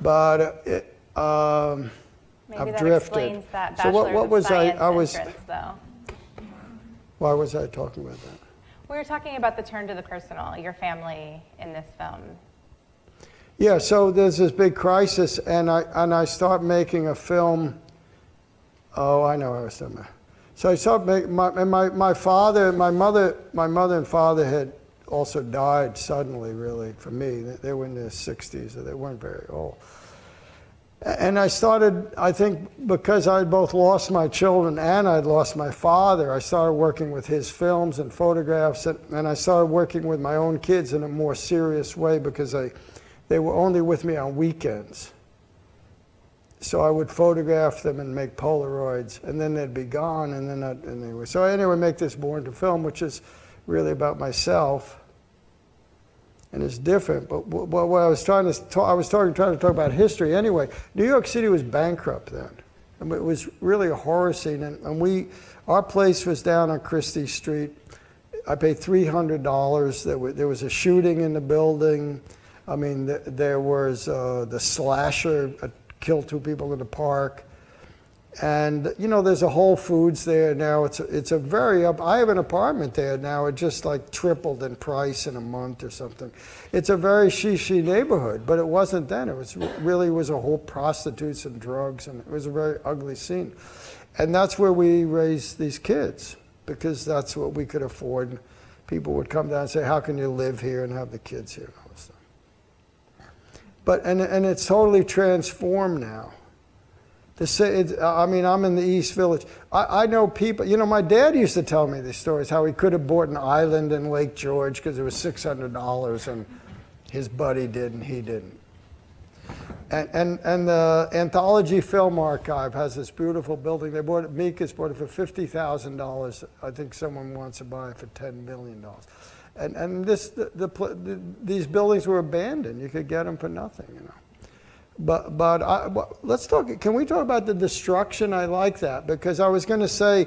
But Maybe I've that drifted. explains that So Bachelor what of was Science I was, entrance, though. why was I talking about that? We were talking about the turn to the personal, your family in this film. Yeah, so there's this big crisis, and I start making a film. Oh, I know what I was talking about. So I start making my father, my mother and father had also died suddenly. Really, for me, they were in their 60s, so they weren't very old. And I started, I think, because I had both lost my children and I'd lost my father, I started working with his films and photographs, and I started working with my own kids in a more serious way because they were only with me on weekends. So I would photograph them and make Polaroids, and then they'd be gone, and then anyway. So I anyway make this Born to Film, which is really about myself. And it's different, but what I was trying to talk about history anyway. New York City was bankrupt then. I mean, it was really a horror scene, and our place was down on Christie Street. I paid $300. There was a shooting in the building. I mean, there was the slasher killed 2 people in the park. And, you know, there's a Whole Foods there now. It's a very I have an apartment there now. It just like tripled in price in a month or something. It's a very shishi neighborhood, but it wasn't then. It was really was a whole prostitutes and drugs, and it was a very ugly scene. And that's where we raised these kids, because that's what we could afford. People would come down and say, how can you live here and have the kids here and all this stuff. But, and it's totally transformed now. I mean, I'm in the East Village. I know people, you know, my dad used to tell me these stories, how he could have bought an island in Lake George because it was $600 and his buddy did and he didn't. And the Anthology Film Archive has this beautiful building. They bought it, Mika's bought it for $50,000. I think someone wants to buy it for $10 million. And these buildings were abandoned. You could get them for nothing, you know. But let's talk, can we talk about the destruction? I like that, because I was going to say,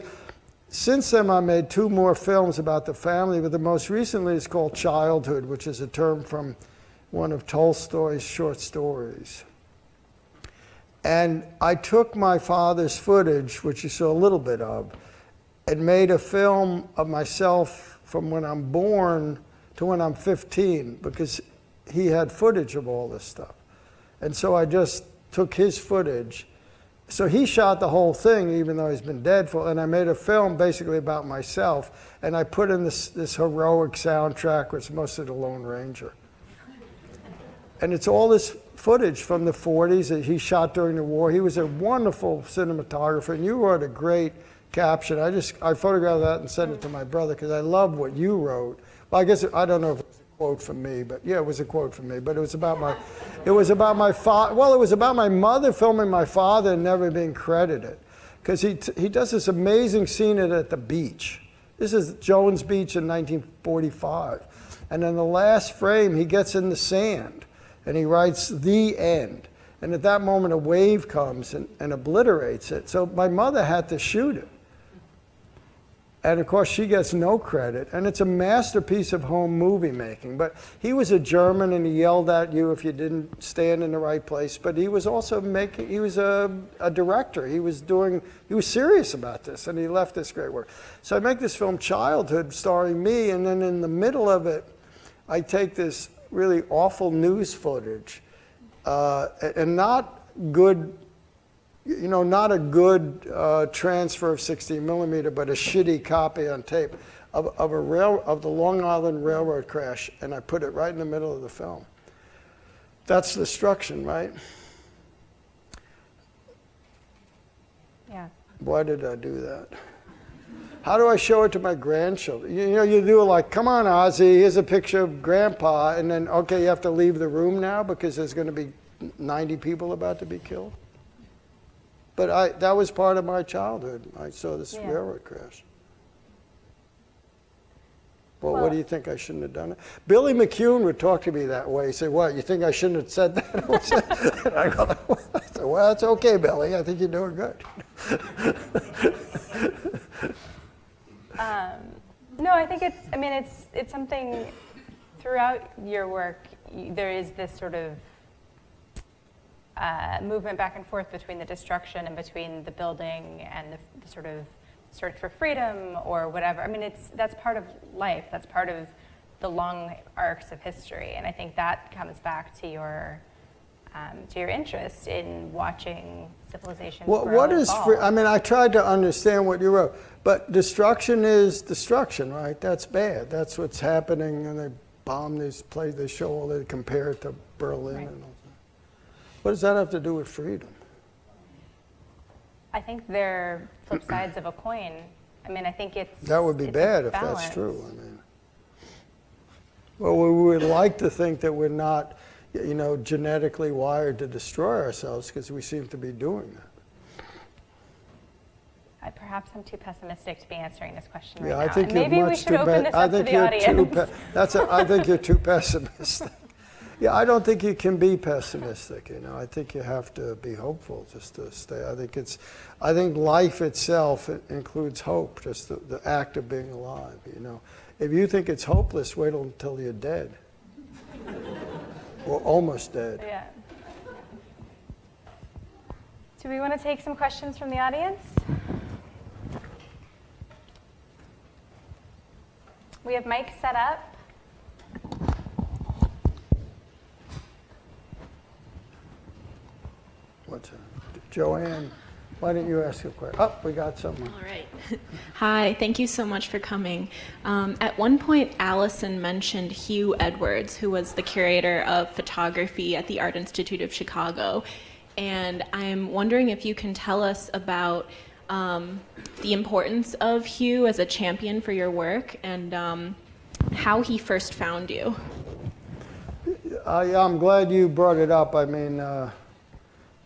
since then I made 2 more films about the family, but the most recently is called Childhood, which is a term from one of Tolstoy's short stories. And I took my father's footage, which you saw a little bit of, and made a film of myself from when I'm born to when I'm 15, because he had footage of all this stuff. And so I just took his footage. So he shot the whole thing, even though he's been dead for, and I made a film basically about myself, and I put in this heroic soundtrack, which is mostly the Lone Ranger. And it's all this footage from the 40s that he shot during the war. He was a wonderful cinematographer, and you wrote a great caption. I photographed that and sent it to my brother, because I love what you wrote. Well, I guess, I don't know if it's a quote from me, but yeah, it was a quote from me, but it was about my, it was about my mother filming my father and never being credited. Because he does this amazing scene at the beach. This is Jones Beach in 1945. And in the last frame, he gets in the sand and he writes "the end." And at that moment, a wave comes and obliterates it. So my mother had to shoot it. And of course, she gets no credit. And it's a masterpiece of home movie making. But he was a German, and he yelled at you if you didn't stand in the right place. But he was also he was a director. He was serious about this, and he left this great work. So I make this film, Childhood, starring me, and then in the middle of it, I take this really awful news footage, and not good, you know, not a good transfer of 16 millimeter, but a shitty copy on tape of the Long Island Railroad crash, and I put it right in the middle of the film. That's destruction, right? Yeah. Why did I do that? How do I show it to my grandchildren? You know, you do like, come on, Ozzy, here's a picture of Grandpa, and then, okay, you have to leave the room now because there's going to be 90 people about to be killed? But that was part of my childhood. I saw this railroad crash. Well, what do you think? I shouldn't have done it? Billy McCune would talk to me that way. He'd say, what, you think I shouldn't have said that? And I go, well, it's okay, Billy. I think you're doing good. No, I think it's something throughout your work, there is this sort of movement back and forth between the destruction and between the building and the sort of search for freedom or whatever. I mean, that's part of life. That's part of the long arcs of history, and I think that comes back to your interest in watching civilizations grow What and is evolve. I mean, I tried to understand what you wrote, but destruction is destruction, right? That's bad. That's what's happening, and they bomb these places. They show all they compare it to Berlin Right. and all that. What does that have to do with freedom? I think they're flip sides of a coin. I mean, I think That would be it's bad a if that's balance. true. I mean, well, we would like to think that we're not, you know, genetically wired to destroy ourselves, because we seem to be doing that. Perhaps I'm too pessimistic to be answering this question right Yeah, now. I think And you're maybe we much should too. open this I up to think the you're too. audience. I think you're too pessimistic. Yeah, I don't think you can be pessimistic. You know, I think you have to be hopeful just to stay. I think life itself includes hope. Just the act of being alive. You know, if you think it's hopeless, wait until you're dead, or almost dead. Yeah. Do we want to take some questions from the audience? We have mics set up. Joanne, why don't you ask a question? Oh, we got someone. All right. Hi, thank you so much for coming. At one point, Allison mentioned Hugh Edwards, who was the curator of photography at the Art Institute of Chicago. And I'm wondering if you can tell us about the importance of Hugh as a champion for your work and how he first found you. I'm glad you brought it up. I mean,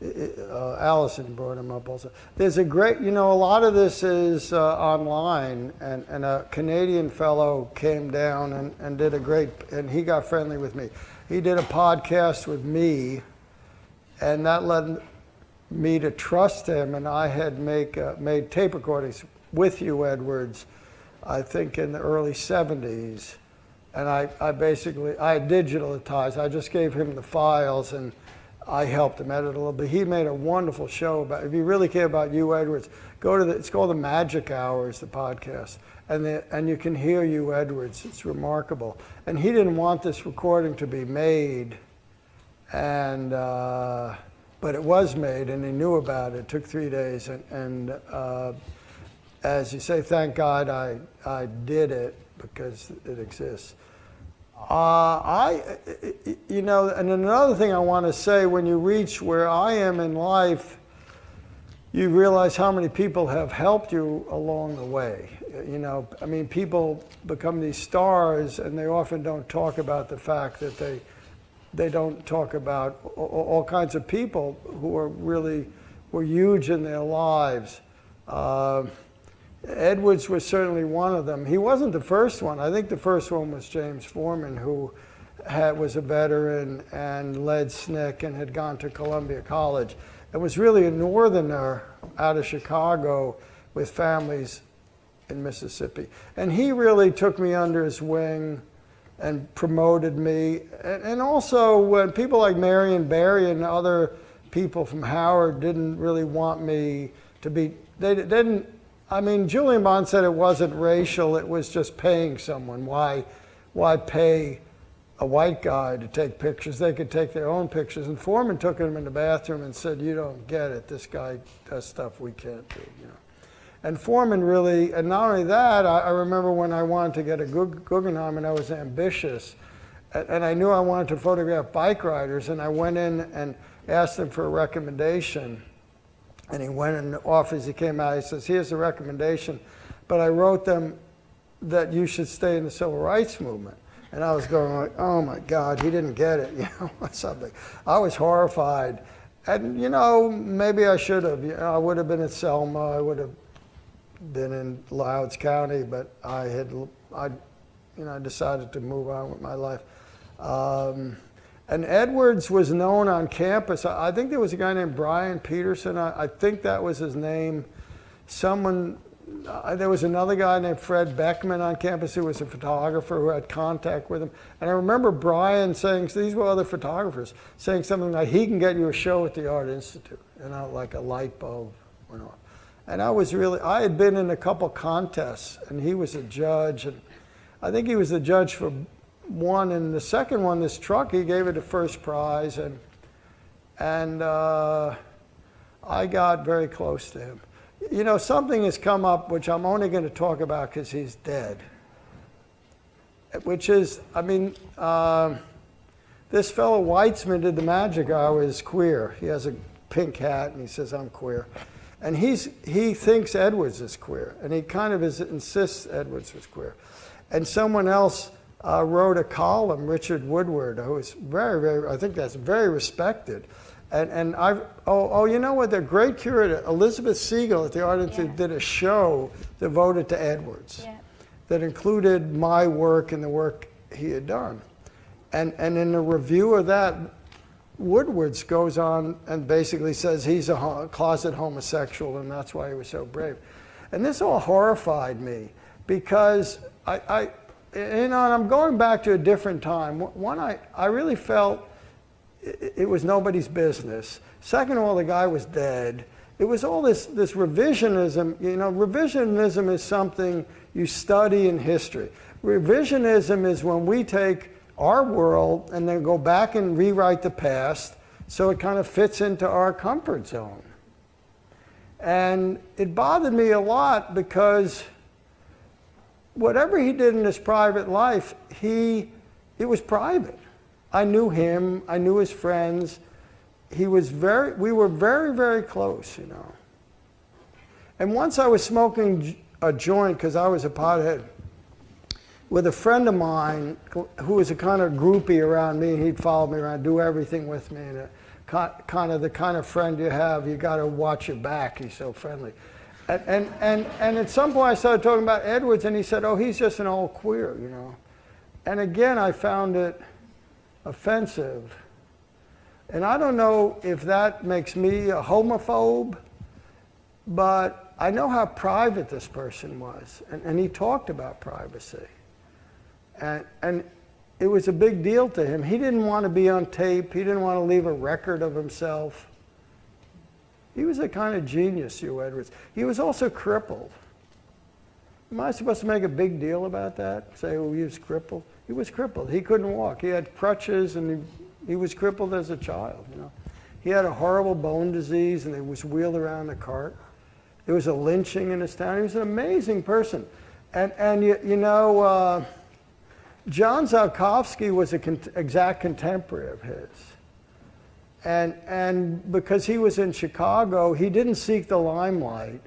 Allison brought him up also. There's a great, you know, a lot of this is online, and a Canadian fellow came down and did a great, and he got friendly with me. He did a podcast with me, and that led me to trust him, and I had made tape recordings with Hugh Edwards, I think in the early 70s, and I digitalized. I just gave him the files, and I helped him edit a little bit. He made a wonderful show about, if you really care about Hugh Edwards, go to it's called The Magic Hours, the podcast, and you can hear Hugh Edwards. It's remarkable. And he didn't want this recording to be made, and but it was made, and he knew about it. It took 3 days, and as you say, thank God I did it, because it exists. You know, and another thing I want to say, when you reach where I am in life, you realize how many people have helped you along the way. You know, I mean, people become these stars, and they often don't talk about the fact that they don't talk about all kinds of people who were huge in their lives. Edwards was certainly one of them. He wasn't the first one. I think the first one was James Foreman, who was a veteran and led Snick and had gone to Columbia College. It was really a northerner out of Chicago with families in Mississippi. And he really took me under his wing and promoted me. And also, when people like Marion Barry and other people from Howard didn't really want me to be, they didn't, I mean, Julian Bond said it wasn't racial, it was just paying someone. Why pay a white guy to take pictures? They could take their own pictures. And Foreman took him in the bathroom and said, "You don't get it, this guy does stuff we can't do." You know. And Foreman really, and not only that, I remember when I wanted to get a Guggenheim, and I was ambitious, and I knew I wanted to photograph bike riders, and I went in and asked him for a recommendation. And he went in the office, he came out, he says, "Here's the recommendation, but I wrote them that you should stay in the civil rights movement." And I was going like, oh my God, he didn't get it, you know, something. I was horrified. And, you know, maybe I should have. You know, I would have been at Selma, I would have been in Lyons County, but I decided to move on with my life. And Edwards was known on campus. I think there was a guy named Brian Peterson. I think that was his name. Someone there was another guy named Fred Beckman on campus who was a photographer who had contact with him. And I remember Brian saying, these were other photographers, saying something like, he can get you a show at the Art Institute, you know, like a light bulb went on. And I had been in a couple contests, and he was a judge, and I think he was the judge for one, and the second one, this truck, he gave it the first prize, and I got very close to him. You know, something has come up, which I'm only going to talk about because he's dead, which is, I mean, this fellow Weitzman did the magic hour is queer. He has a pink hat, and he says, I'm queer. And he thinks Edwards is queer, and he kind of insists Edwards was queer. And someone else wrote a column, Richard Woodward, who is very, very, I think that's very respected. And you know what, the great curator, Elizabeth Siegel at the Art Institute did a show devoted to Edwards that included my work and the work he had done. And in a review of that, Woodward's goes on and basically says he's a closet homosexual and that's why he was so brave. And this all horrified me because you know, and I'm going back to a different time. One, I really felt it was nobody's business. Second of all, the guy was dead. It was all this revisionism. You know, revisionism is something you study in history. Revisionism is when we take our world and then go back and rewrite the past so it kind of fits into our comfort zone. And it bothered me a lot because whatever he did in his private life, it was private. I knew him, I knew his friends. We were very, very close, you know. And once I was smoking a joint, because I was a pothead, with a friend of mine who was a kind of groupie around me. He'd follow me around, do everything with me, and kind of the kind of friend you have, you got to watch your back. He's so friendly. And at some point I started talking about Edwards, and he said, oh, he's just an old queer, you know. And again, I found it offensive. And I don't know if that makes me a homophobe, but I know how private this person was. And he talked about privacy. And it was a big deal to him. He didn't want to be on tape. He didn't want to leave a record of himself. He was a kind of genius, Hugh Edwards. He was also crippled. Am I supposed to make a big deal about that? Say, oh, he was crippled? He was crippled. He couldn't walk. He had crutches, and he was crippled as a child, you know. He had a horrible bone disease, and he was wheeled around in a cart. There was a lynching in his town. He was an amazing person. And you know, John Zalkowski was an exact contemporary of his. And because he was in Chicago, he didn't seek the limelight.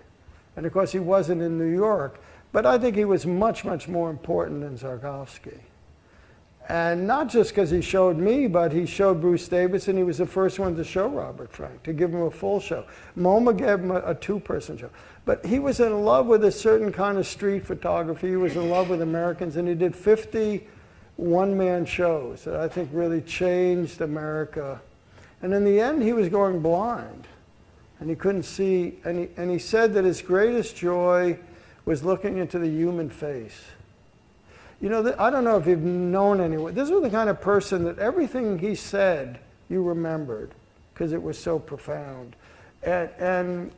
And of course, he wasn't in New York. But I think he was much, much more important than Zalkowski. And not just because he showed me, but he showed Bruce Davis, and he was the first one to show Robert Frank, to give him a full show. MoMA gave him a two-person show. But he was in love with a certain kind of street photography. He was in love with Americans, and he did 50 one-man shows that I think really changed America. And in the end, he was going blind, and he couldn't see. And he said that his greatest joy was looking into the human face. You know, I don't know if you've known anyone. This was the kind of person that everything he said, you remembered, because it was so profound. And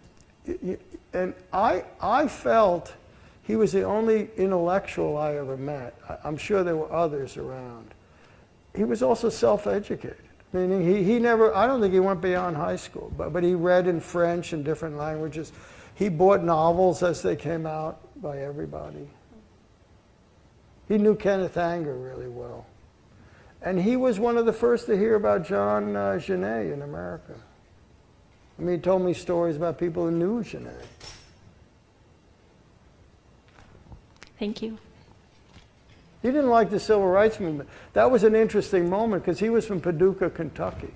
I felt he was the only intellectual I ever met. I'm sure there were others around. He was also self-educated. Meaning he never, I don't think he went beyond high school, but he read in French and different languages. He bought novels as they came out by everybody. He knew Kenneth Anger really well. And he was one of the first to hear about John Genet in America. I mean, he told me stories about people who knew Genet. Thank you. He didn't like the civil rights movement. That was an interesting moment because he was from Paducah, Kentucky.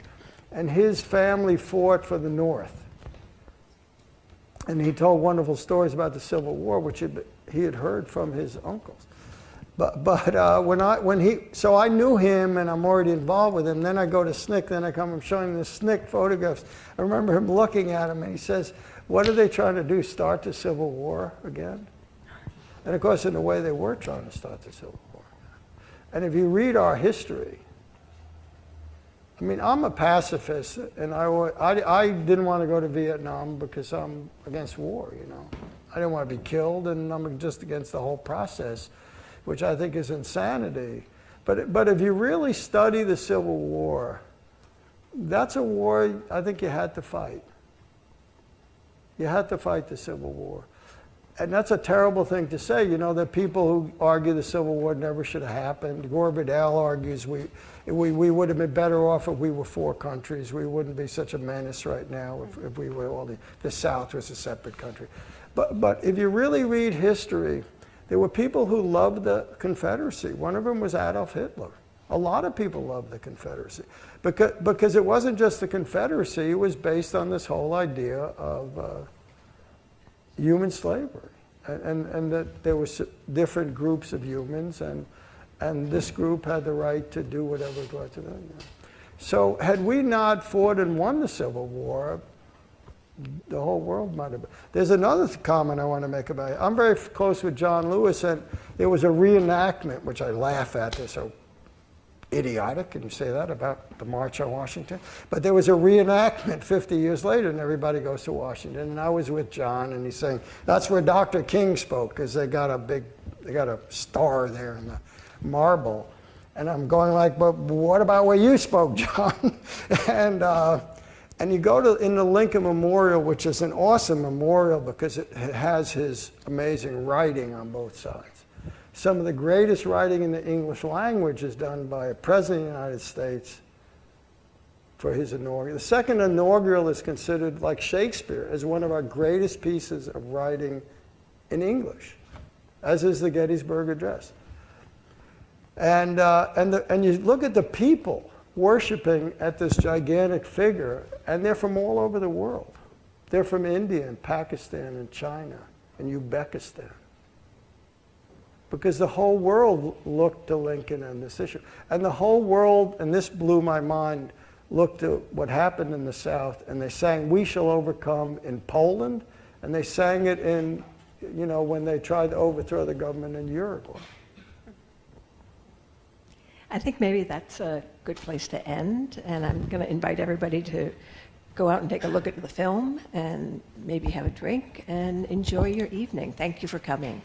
And his family fought for the North. And he told wonderful stories about the Civil War, which he had heard from his uncles. So I knew him, and I'm already involved with him. Then I go to Snick. Then I come. I'm showing him the Snick photographs. I remember him looking at him, and he says, "What are they trying to do? Start the Civil War again?" And of course, in a way, they were trying to start the Civil War. And if you read our history, I mean, I'm a pacifist, and I didn't want to go to Vietnam because I'm against war. You know, I didn't want to be killed, and I'm just against the whole process, which I think is insanity. But if you really study the Civil War, that's a war I think you had to fight. You had to fight the Civil War. And that's a terrible thing to say. You know, the people who argue the Civil War never should have happened. Gore Vidal argues we would have been better off if we were 4 countries. We wouldn't be such a menace right now if we were all the South was a separate country. But if you really read history, there were people who loved the Confederacy. One of them was Adolf Hitler. A lot of people loved the Confederacy. Because it wasn't just the Confederacy, it was based on this whole idea of human slavery. And that there were different groups of humans, and this group had the right to do whatever it wanted to do. So had we not fought and won the Civil War, the whole world might have been. There's another comment I want to make about it. I'm very close with John Lewis, and there was a reenactment, which I laugh at. They're so idiotic, can you say that about the March on Washington? But there was a reenactment 50 years later, and everybody goes to Washington. And I was with John, and he's saying, that's where Dr. King spoke, because they got a star there in the marble. And I'm going like, but what about where you spoke, John? And you go in the Lincoln Memorial, which is an awesome memorial because it has his amazing writing on both sides. Some of the greatest writing in the English language is done by a president of the United States for his inaugural. The second inaugural is considered, like Shakespeare, as one of our greatest pieces of writing in English, as is the Gettysburg Address. And you look at the people worshiping at this gigantic figure, and they're from all over the world. They're from India and Pakistan and China and Uzbekistan. Because the whole world looked to Lincoln and this issue. And the whole world, and this blew my mind, looked at what happened in the South, and they sang "We Shall Overcome" in Poland, and they sang it in, you know, when they tried to overthrow the government in Uruguay. I think maybe that's a good place to end, and I'm going to invite everybody to go out and take a look at the film and maybe have a drink and enjoy your evening. Thank you for coming.